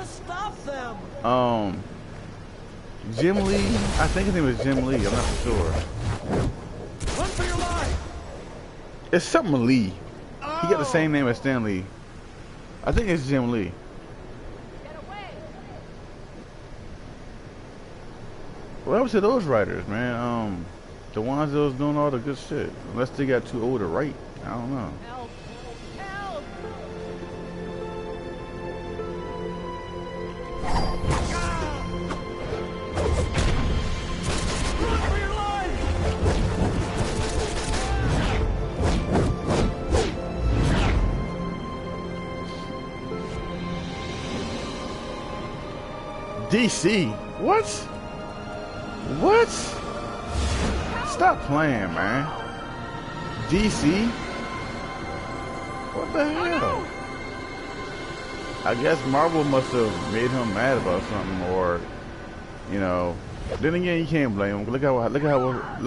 Jim Lee, I think his name is Jim Lee, I'm not sure. Run for your life! It's something Lee. He got the same name as Stan Lee. I think it's Jim Lee. What happened to those writers, man? The ones that was doing all the good shit. Unless they got too old to write. I don't know. Help! Help! Run for your life! DC. What? What? Stop playing, man. DC? What the hell? I guess Marvel must have made him mad about something, or you know. Then again, you can't blame him. Look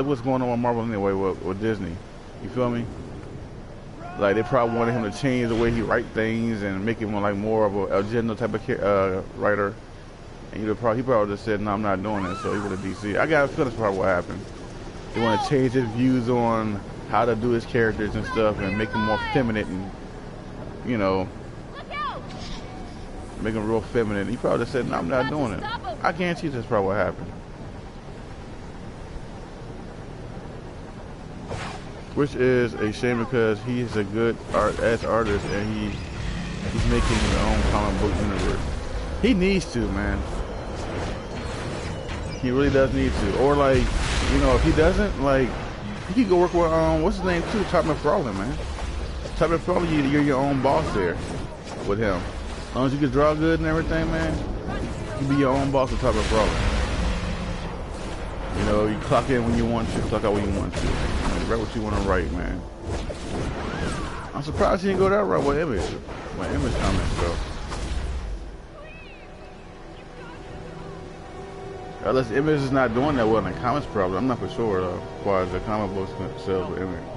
what's going on with Marvel anyway with Disney. You feel me? Like they probably wanted him to change the way he write things and make him like more of a agenda type of writer. And he probably just said, "No, I'm not doing it." So he went to DC. I got a feeling that's probably what happened. They want to change his views on how to do his characters and stuff, and make him more feminine, and you know, make him real feminine. He probably just said, "No, I'm not doing it." I guarantee that's probably what happened. Which is a shame because he's a good artist and he's making his own comic book universe. He needs to, man. He really does need to. Or like, you know, if he doesn't, like, he could go work with what's his name too, Todd McFarlane, man. Todd McFarlane, you're your own boss there with him. As long as you can draw good and everything, man, you be your own boss with Todd McFarlane. You know, you clock in when you want to, clock out when you want to. Write what you want to write, man. I'm surprised he didn't go that route with Image. When Image comments, though. Unless Image is not doing that well in the comics, probably. I'm not for sure, though, as far as the comic books sales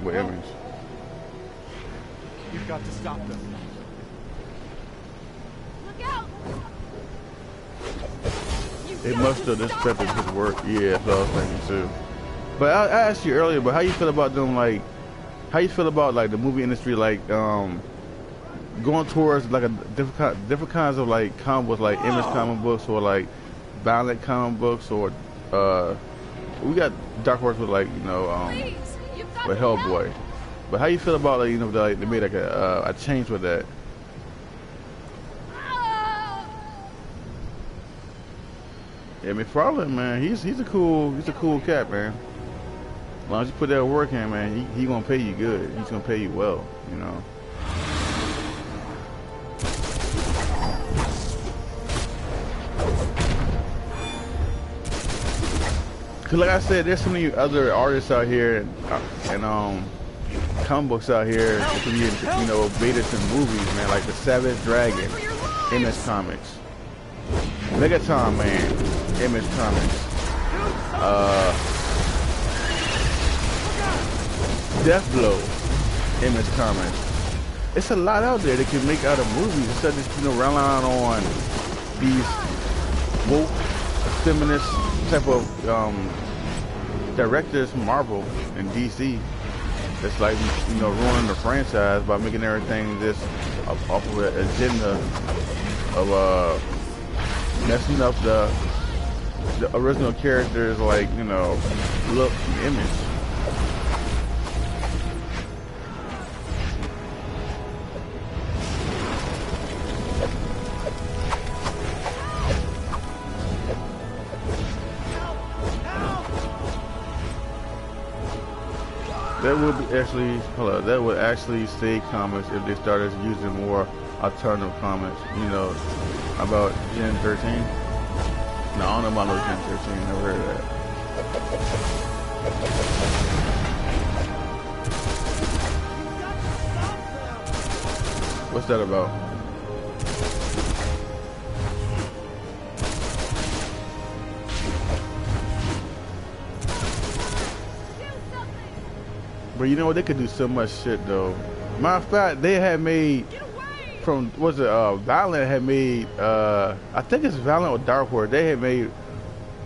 with Image. You've got to stop them. Look out! They must have disrespected his work. Yeah, that's what I was thinking, too. But I asked you earlier, but how you feel about them, like, how you feel about, like, the movie industry, like, going towards, like, a different kinds of, like, comic books, like Image comic books, or, like, violent comic books, or, we got Dark Horse with, like, you know, with Hellboy. But how you feel about, like, you know, like, they made, like, a change with that? Yeah, McFarlane, man, he's a cool cat, man. As long as you put that work in, man, he gonna pay you good. He's gonna pay you well, you know. Cause like I said, there's so many other artists out here and comic books out here that can be, you know, made into movies, man. Like the Savage Dragon, Image Comics, Megaton Man, Image Comics, Deathblow, Image Comics. It's a lot out there that can make out of movies instead of just, you know, relying on these woke, feminist type of directors from Marvel and DC. That's like, you know, ruining the franchise by making everything just off of an agenda of messing up the original characters, like, you know, look and image. That would actually save comics if they started using more alternative comics, you know, about Gen 13. No, I don't know about no Gen 13, never heard of that. What's that about? But you know what? They could do so much shit, though. Matter of fact, they had made from Valiant had made I think it's Valiant or Dark Horse. They had made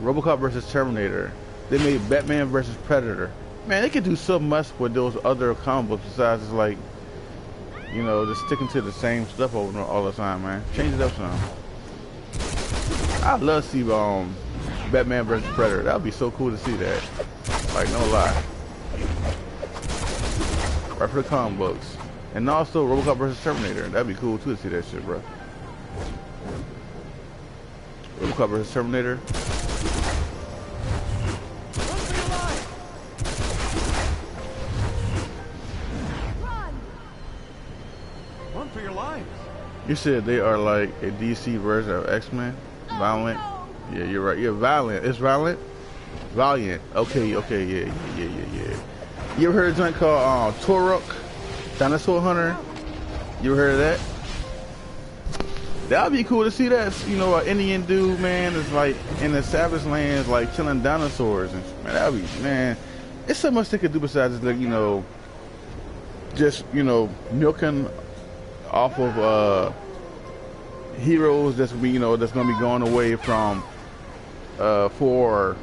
RoboCop versus Terminator. They made Batman versus Predator. Man, they could do so much with those other comic books besides just, like, you know, just sticking to the same stuff over all the time, man. Change it up some. I'd love to see Batman versus Predator. That would be so cool to see that. Like, no lie. Right for the comic books. And also RoboCop versus Terminator. That'd be cool too to see that shit, bro. RoboCop versus Terminator. Run for your lives. You said they are like a DC version of X-Men? Violent? Yeah, you're right. Yeah, Valiant. It's Valiant? Valiant. Okay, yeah. You ever heard of a joint called Toruk, Dinosaur Hunter? You ever heard of that? That'd be cool to see that. You know, an Indian dude, man, is like in the savage lands, like killing dinosaurs, and man, that'd be, man. It's so much they could do besides just, like, you know, just, you know, milking off of heroes that's gonna be, you know, that's gonna be going away from for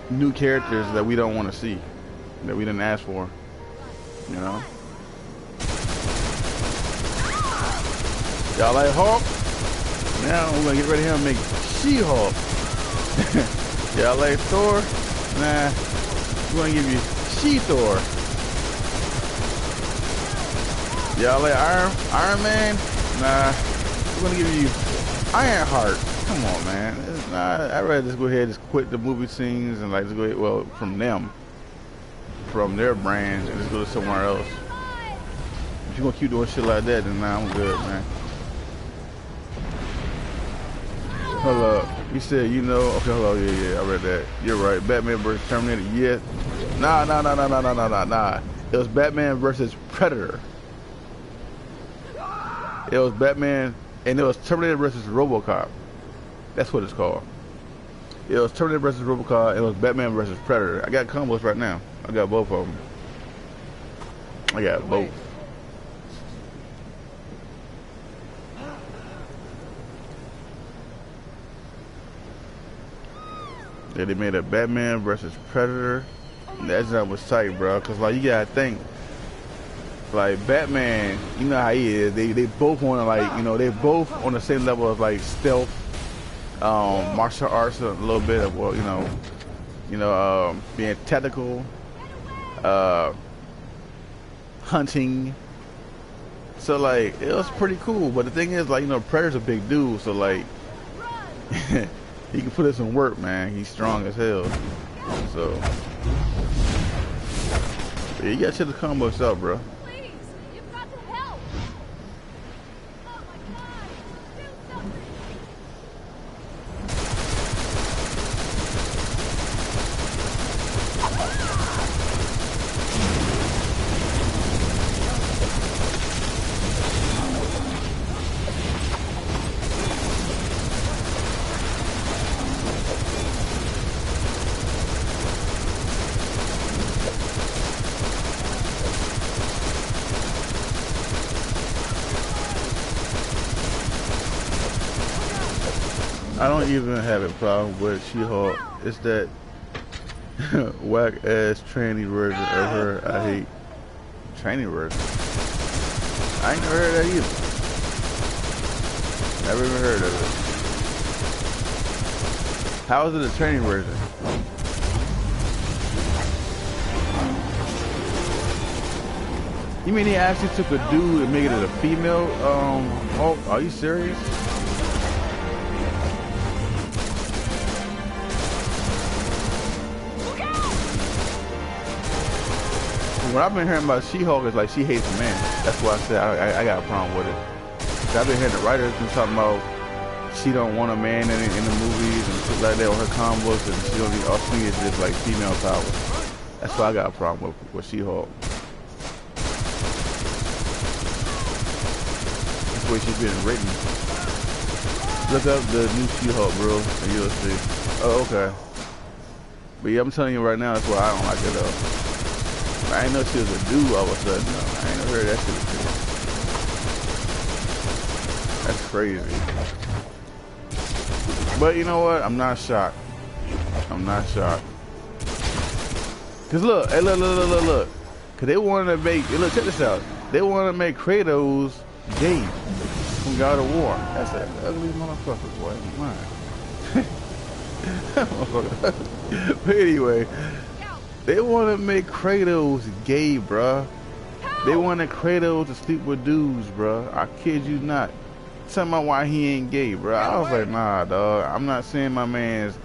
new characters that we don't want to see, that we didn't ask for, you know. Y'all like Hulk? Now we're gonna get ready here and make She-Hulk. Y'all like Thor? Nah, we're gonna give you She-Thor. Y'all like Iron Man? Nah, we're gonna give you Ironheart. Come on, man. I'd rather just go ahead and just quit the movie scenes and like just go ahead, well, from them, from their brands, and just go to somewhere else. If you're gonna keep doing shit like that, then nah, I'm good, man. Hold up. You said, you know, okay, hold on, yeah, I read that. You're right. Batman vs. Terminator, yeah. Nah. It was Batman vs. Predator. It was Batman, and it was Terminator vs. RoboCop. That's what it's called. It was Terminator vs. RoboCop, and it was Batman vs. Predator. I got combos right now. I got both of them. I got both. Yeah, they made a Batman versus Predator. That job was tight, bro. Cause like you gotta think, like Batman, you know how he is. They both want to, like, you know, they both on the same level of like stealth, martial arts, a little bit of, well, being tactical, hunting. So like it was pretty cool. But the thing is, like, you know, Predator's a big dude, so like. He can put in some work, man. He's strong as hell. So, yeah, you gotta check the combos out, bro. Please, you've got to help. Oh my God, do something. I don't even have a problem with She-Hulk. It's that whack-ass tranny version of her I hate. Tranny version? I ain't never heard of that either. Never even heard of it. How is it a tranny version? You mean he actually took a dude and made it a female Hulk? Are you serious? What I've been hearing about She-Hulk is like she hates men. That's why I said I got a problem with it. I've been hearing the writers been talking about she don't want a man in the movies and shit like that, or her combos, and she don't need, all she is just like female power. That's why I got a problem with She-Hulk. That's the way she's been written. Look up the new She-Hulk, bro, and you'll see. Oh, okay. But yeah, I'm telling you right now, that's why I don't like it though. I ain't know she was a dude all of a sudden, though. I ain't never heard that shit before. That's crazy. But you know what? I'm not shocked. I'm not shocked. Cause look, hey, look. Cause they wanted to make, look, check this out. They wanted to make Kratos gay from God of War. That's an ugly motherfucker, boy. Mine. But anyway. They want to make Kratos gay, bruh. They wanted Kratos to sleep with dudes, bruh. I kid you not. Tell me why he ain't gay, bruh. I was like, nah, dog. I'm not saying my man's,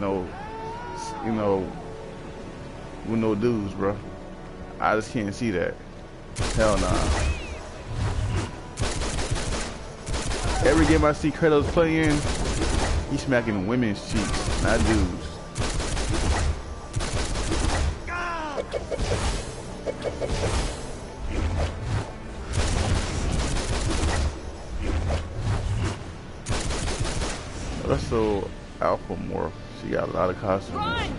with no dudes, bruh. I just can't see that. Hell nah. Every game I see Kratos playing, he's smacking women's cheeks, not dudes. also alpha morph. She got a lot of costumes. Run!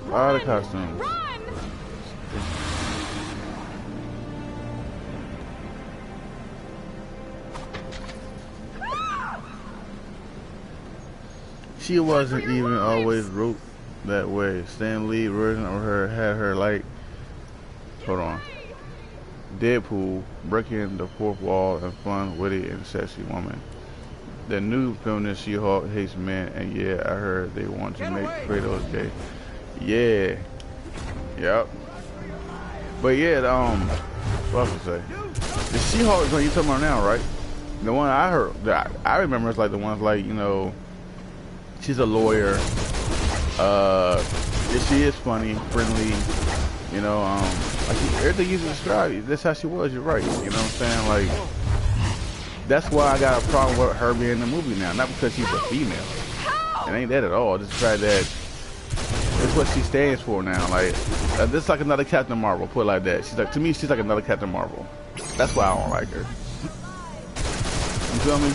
A lot of costumes. Run! She wasn't even always wrote that way. Stan Lee version of her had her like, hold on, Deadpool, breaking the fourth wall, and fun, witty, and sexy woman. The new feminist She-Hulk hates men, and yeah, I heard they want to make Kratos gay. Yeah, yep. But yeah, what else to say? The She-Hulk is what you talking about now, right? The one I heard, that I remember is like the ones like, you know, she's a lawyer. She is funny, friendly, you know, like everything you described, that's how she was, you're right. You know what I'm saying? Like, that's why I got a problem with her being in the movie now. Not because she's a female. It ain't that at all. Just the fact that it's what she stands for now. Like, this is like another Captain Marvel, put it like that. She's like, to me, she's like another Captain Marvel. That's why I don't like her. You feel me?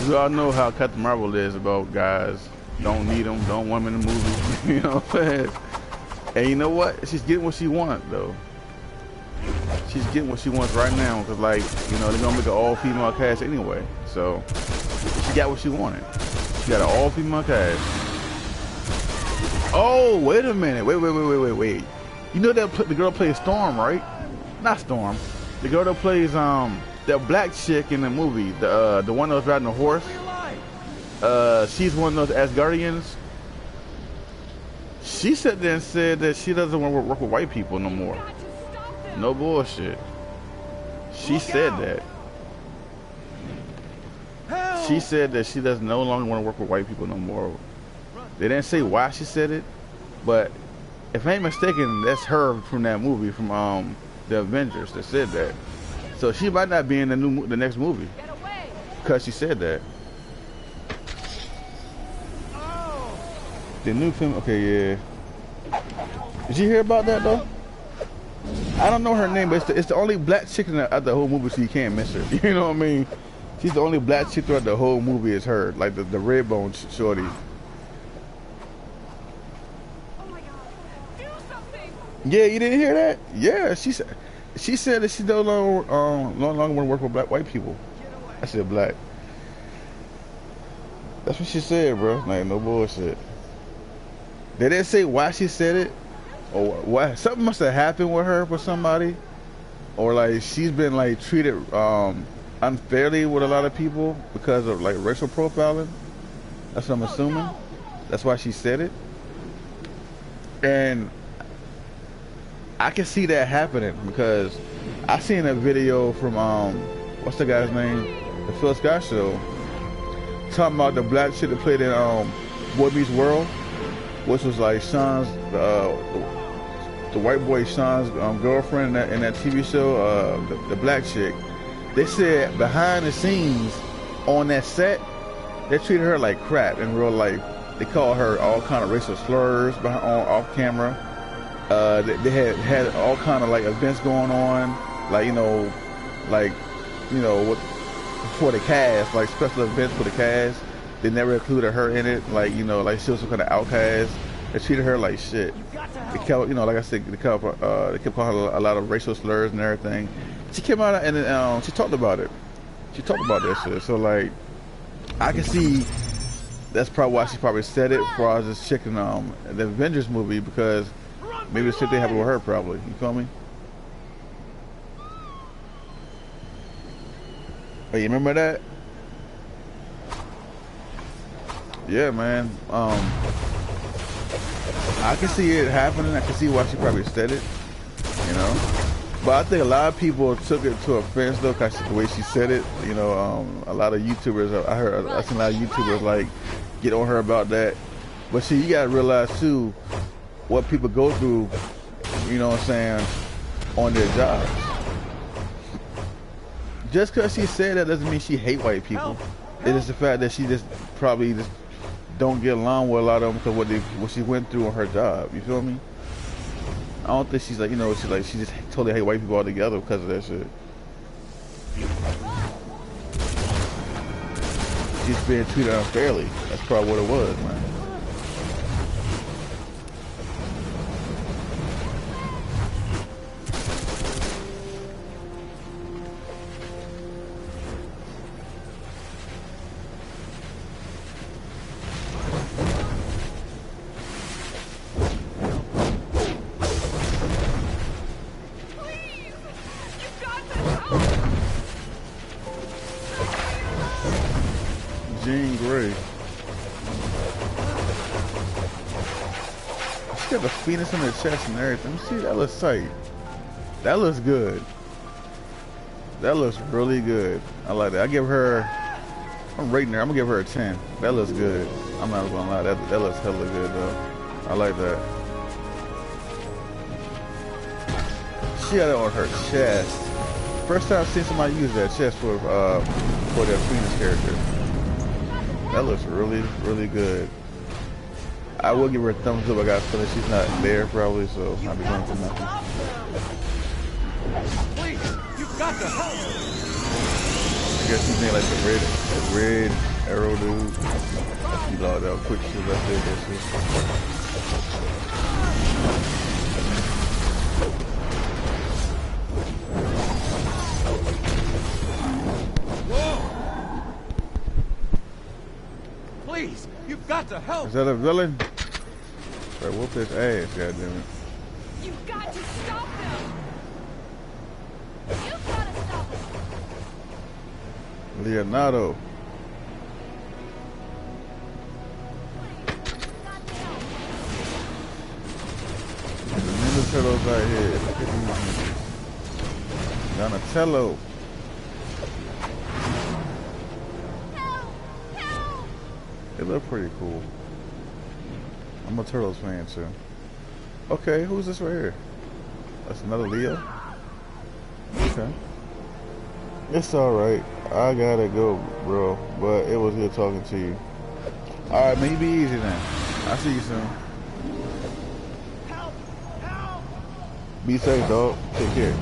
We all know how Captain Marvel is about guys. Don't need them, don't want them in the movie. You know what I'm saying? And you know what? She's getting what she wants, though. She's getting what she wants right now, because, like, you know, they're going to make an all-female cast anyway. So, she got what she wanted. She got an all-female cast. Oh, wait a minute. Wait. You know that the girl plays Storm, right? Not Storm. The girl that plays, that black chick in the movie, the one that was riding the horse, she's one of those Asgardians. She sat there and said that she doesn't want to work with white people no more. No bullshit. She said that. She said that she does no longer want to work with white people no more. They didn't say why she said it, but if I ain't mistaken, that's her from that movie, from the Avengers, that said that. So she might not be in the next movie because she said that. The new film, okay, yeah. Did you hear about that though? I don't know her name, but it's the only black chick in the whole movie, so you can't miss her. You know what I mean? She's the only black chick throughout the whole movie is her, like the red bone shorty. Oh my God! Do something! Yeah, you didn't hear that? Yeah, she said that she no longer want to work with white people. I said black. That's what she said, bro. Like, no bullshit. They didn't say why she said it, or why. Something must have happened with her with somebody, or like she's been like treated unfairly with a lot of people because of like racial profiling. That's what I'm assuming. That's why she said it. And I can see that happening because I seen a video from what's the guy's name? The Phil Scott show, talking about the black chick that played in Boy Meets World, which was like Sean's the white boy Sean's girlfriend in that TV show, the black chick. They said behind the scenes on that set, they treated her like crap in real life. They called her all kind of racial slurs off camera. They had all kind of like events going on, like for the cast, like special events for the cast. They never included her in it, like she was some kind of outcast. They treated her like shit. They kept, like I said, they kept calling her a lot of racial slurs and everything. She came out and she talked about it. She talked about that shit. So like, I can see that's probably why she probably said it for us this chick in the Avengers movie, because maybe the shit they happened with her probably. You feel me? Hey, you remember that? Yeah, man. I can see it happening. I can see why she probably said it, But I think a lot of people took it to offense though, cause the way she said it. A lot of YouTubers, I seen a lot of YouTubers like get on her about that. But see, you gotta realize too what people go through. You know what I'm saying, on their jobs. Just cause she said that doesn't mean she hate white people. It is the fact that she just probably just don't get along with a lot of them because what she went through on her job. You feel me? I don't think she's like, you know, she just totally hate white people altogether because of that shit. She's being treated unfairly. That's probably what it was, man. She got the Phoenix in her chest and everything. See, that looks tight. That looks good. That looks really good. I like that. I'm rating her. I'm gonna give her a 10. That looks good. I'm not gonna lie. That looks hella good though. I like that. She got it on her chest. First time I've seen somebody use that chest for their Phoenix character. That looks really, really good. I will give her a thumbs up. I got a feeling she's not there probably, so I'll be going for nothing. Please, you've got to help. I guess he's made like the red arrow dude. He logged out quick shit right there. That shit. Please, you've got to help. Is that a villain? Right, whoop his ass, goddammit. You've got to stop them. You've got to stop them. Leonardo. The Ninja Turtles right here. Look at these. Donatello. They look pretty cool. I'm a Turtles fan too. Okay, who's this right here? That's another Leo? Okay. It's alright. I gotta go, bro. But it was good talking to you. Alright, man, you be easy then. I'll see you soon. Be safe, dog. Take care.